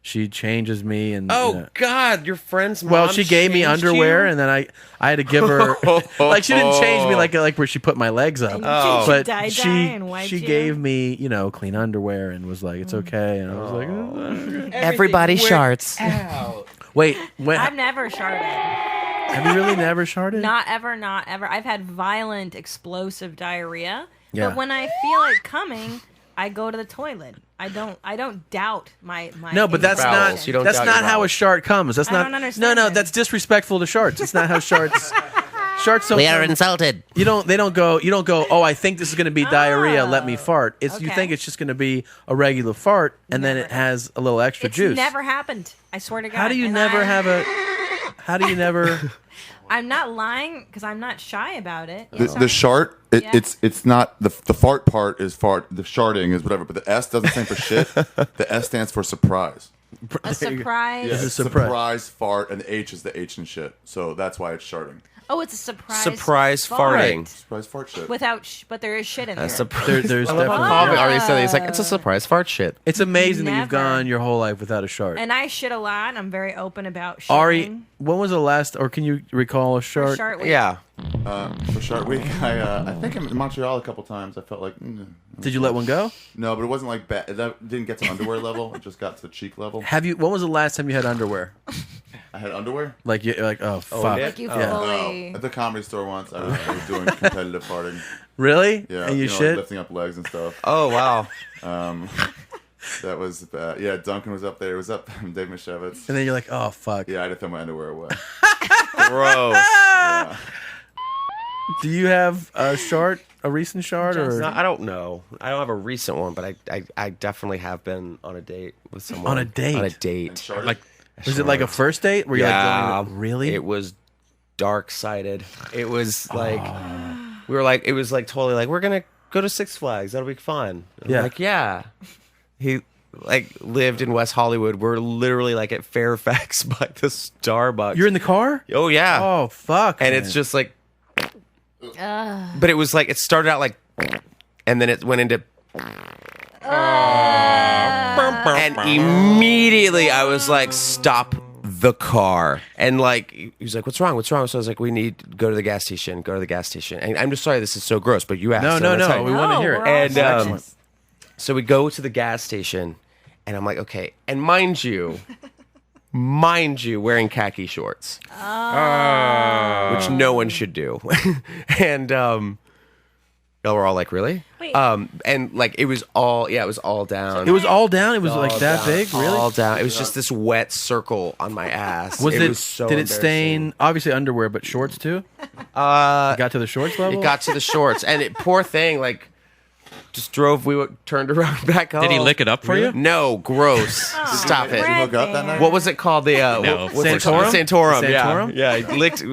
she changes me. And Oh, God, your friend's mom. well, she gave me changed underwear, you? and then I had to give her like she didn't change me like where she put my legs up, And Oh. but dye she and wiped she you? gave me clean underwear and was like, it's okay, and I was like, Everybody sharts. wait, I've never sharted. have you really never sharted? Not ever, not ever. I've had violent, explosive diarrhea. Yeah. But when I feel it coming, I go to the toilet. I don't doubt my No, but that's Bowels. not You don't that's doubt not your how a bowels. shart comes. That's I not don't understand no, it. that's disrespectful to sharts. It's not how sharts sharts don't We are come- insulted. You don't go, oh, I think this is going to be diarrhea, let me fart. It's you okay. think it's just going to be a regular fart, and then it has a little extra It's juice. never happened. I swear to God. How do you And never I- how do you never I'm not lying because I'm not shy about it. The shart, Yeah. it's not the fart part is fart. The sharting is whatever, but the S doesn't stand for shit. The S stands for surprise. A surprise. It's a It's surprise. fart, and the H is the H in shit. So that's why it's sharting. Oh, it's a surprise. Surprise fart. farting. Surprise fart shit. Without, but there is shit in there. There's I love how definitely Colin already said it. He's like, it's a surprise fart shit. it's amazing that you've Never. gone your whole life without a shart. And I shit a lot. I'm very open about shitting. Ari, when was the last, or can you recall a For shart? shart week. Yeah. For Shart Week, I think I'm in Montreal a couple times. I felt like Did you let one go? no, but it wasn't like bad. That didn't get to underwear level. It just got to cheek level. When was the last time you had underwear? I had underwear. Like you're like, oh fuck. yeah? Like you Yeah. fully. At the comedy store once, I was doing competitive farting. Really? Yeah, And you like shit? lifting up legs and stuff. Oh, wow. That was yeah. Duncan was up there. It was up Dave Mishevitz. And then you're like, oh fuck. Yeah, I had to throw my underwear away. Gross. Do you have a recent shart, or No, I don't know. I don't have a recent one, but I definitely have been on a date with someone. On a date? On a date. Like, was it like a first date where you're like, going, really? It was dark-sided. It was like we were like, it was like totally like, we're gonna go to Six Flags. That'll be fun. I'm Yeah. like, yeah. He like lived in West Hollywood. We're literally like at Fairfax by the Starbucks. You're in the car? Oh yeah. Oh fuck! And man. it's just like, but it was like it started out like, and then it went into. And immediately I was like, stop the car. And like, he was like, what's wrong? What's wrong? So I was like, we need to go to the gas station. Go to the gas station. And I'm just sorry this is so gross, but you asked. no. We want to hear it. And so we go to the gas station, and I'm like, okay. And mind you, wearing khaki shorts, which no one should do. And we're all like, really? Wait. And like it was all down. It was all down. It was like that down, big, really. all down. It was just this wet circle on my ass. Was it? was so did it stain? embarrassing. Obviously underwear, but shorts too. It got to the shorts level. It got to the shorts, and it poor thing like just drove. Turned around back home. did he lick it up for you? No, gross. Stop Did you it. hook up that night? What was it called? The No. what's it Santorum? called? Santorum. Santorum? Yeah. He licked.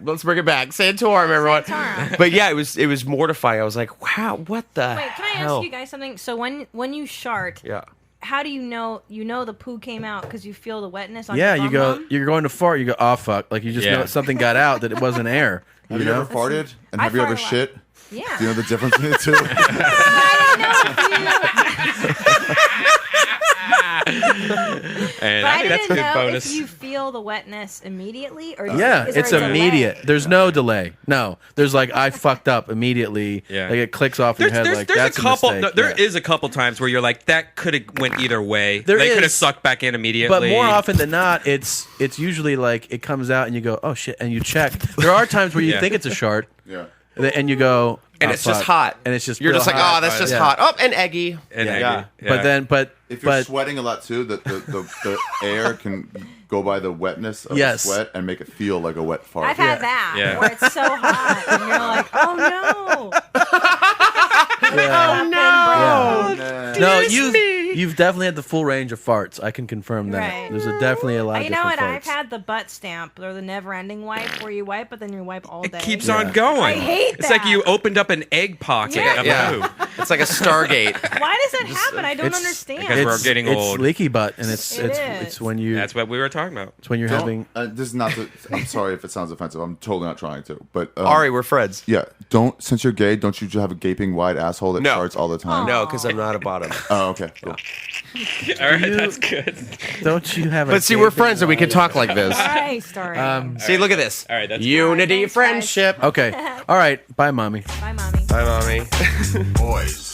Let's bring it back. Santorum, everyone. Santorum. But yeah, it was mortifying. I was like, wow, what the Wait, can I hell? ask you guys something? So when you shart, Yeah. how do you know the poo came out because you feel the wetness on Yeah, your you go. bum? You're going to fart. You go. Oh fuck! Like you just Yeah. know something got out that it wasn't air. Have you ever farted? And have you fart ever a lot. shit? Yeah. Do you know the difference between the two? And But I I think that's a didn't good know bonus. if you feel the wetness immediately or Yeah, is there it's a delay? immediate. There's no delay. No, there's like I fucked up immediately. Yeah. Like it clicks off in your head. Like that's a couple. a mistake. There Yeah. is a couple times where you're like, that could have went either way. There they could have is. sucked back in immediately. But more often than not, it's usually like it comes out and you go, oh shit, and you check. There are times where you Yeah. think it's a shart, Yeah. and you go, And oh, it's just fuck. hot. and it's just You're real just like, hot. oh, that's just Yeah. hot. Oh, and eggy. And Yeah. eggy. Yeah. But If you're but sweating a lot too, the air can go by the wetness of Yes. the sweat and make it feel like a wet fart. I've had that Yeah. where it's so hot and you're like, oh no. yeah. no. No, you've definitely had the full range of farts. I can confirm that. Right. There's definitely a lot of You know different what? farts. I've had the butt stamp or the never-ending wipe where you wipe, but then you wipe all day. It keeps on going. I hate It's like that. you opened up an egg pocket Yeah. of Yeah. poo. It's like a Stargate. Why does that happen? I don't it's- understand. because we're getting it's old. leaky butt, and it's It it's is. it's when you That's what we were talking about. it's when you're having. This is not. I'm sorry if it sounds offensive. I'm totally not trying to. But Ari, we're friends. yeah. Don't since you're gay, don't you just have a gaping wide asshole that No. farts all the time? No, because I'm not a bottom. Oh, okay. Cool. All right, that's good. Don't you have? But see, we're friends and we can talk like this. All right, story. See, look at this. All right, that's Unity, Thanks, guys. friendship. Okay. All right. Bye, mommy. Bye, mommy. Bye, mommy. Boys,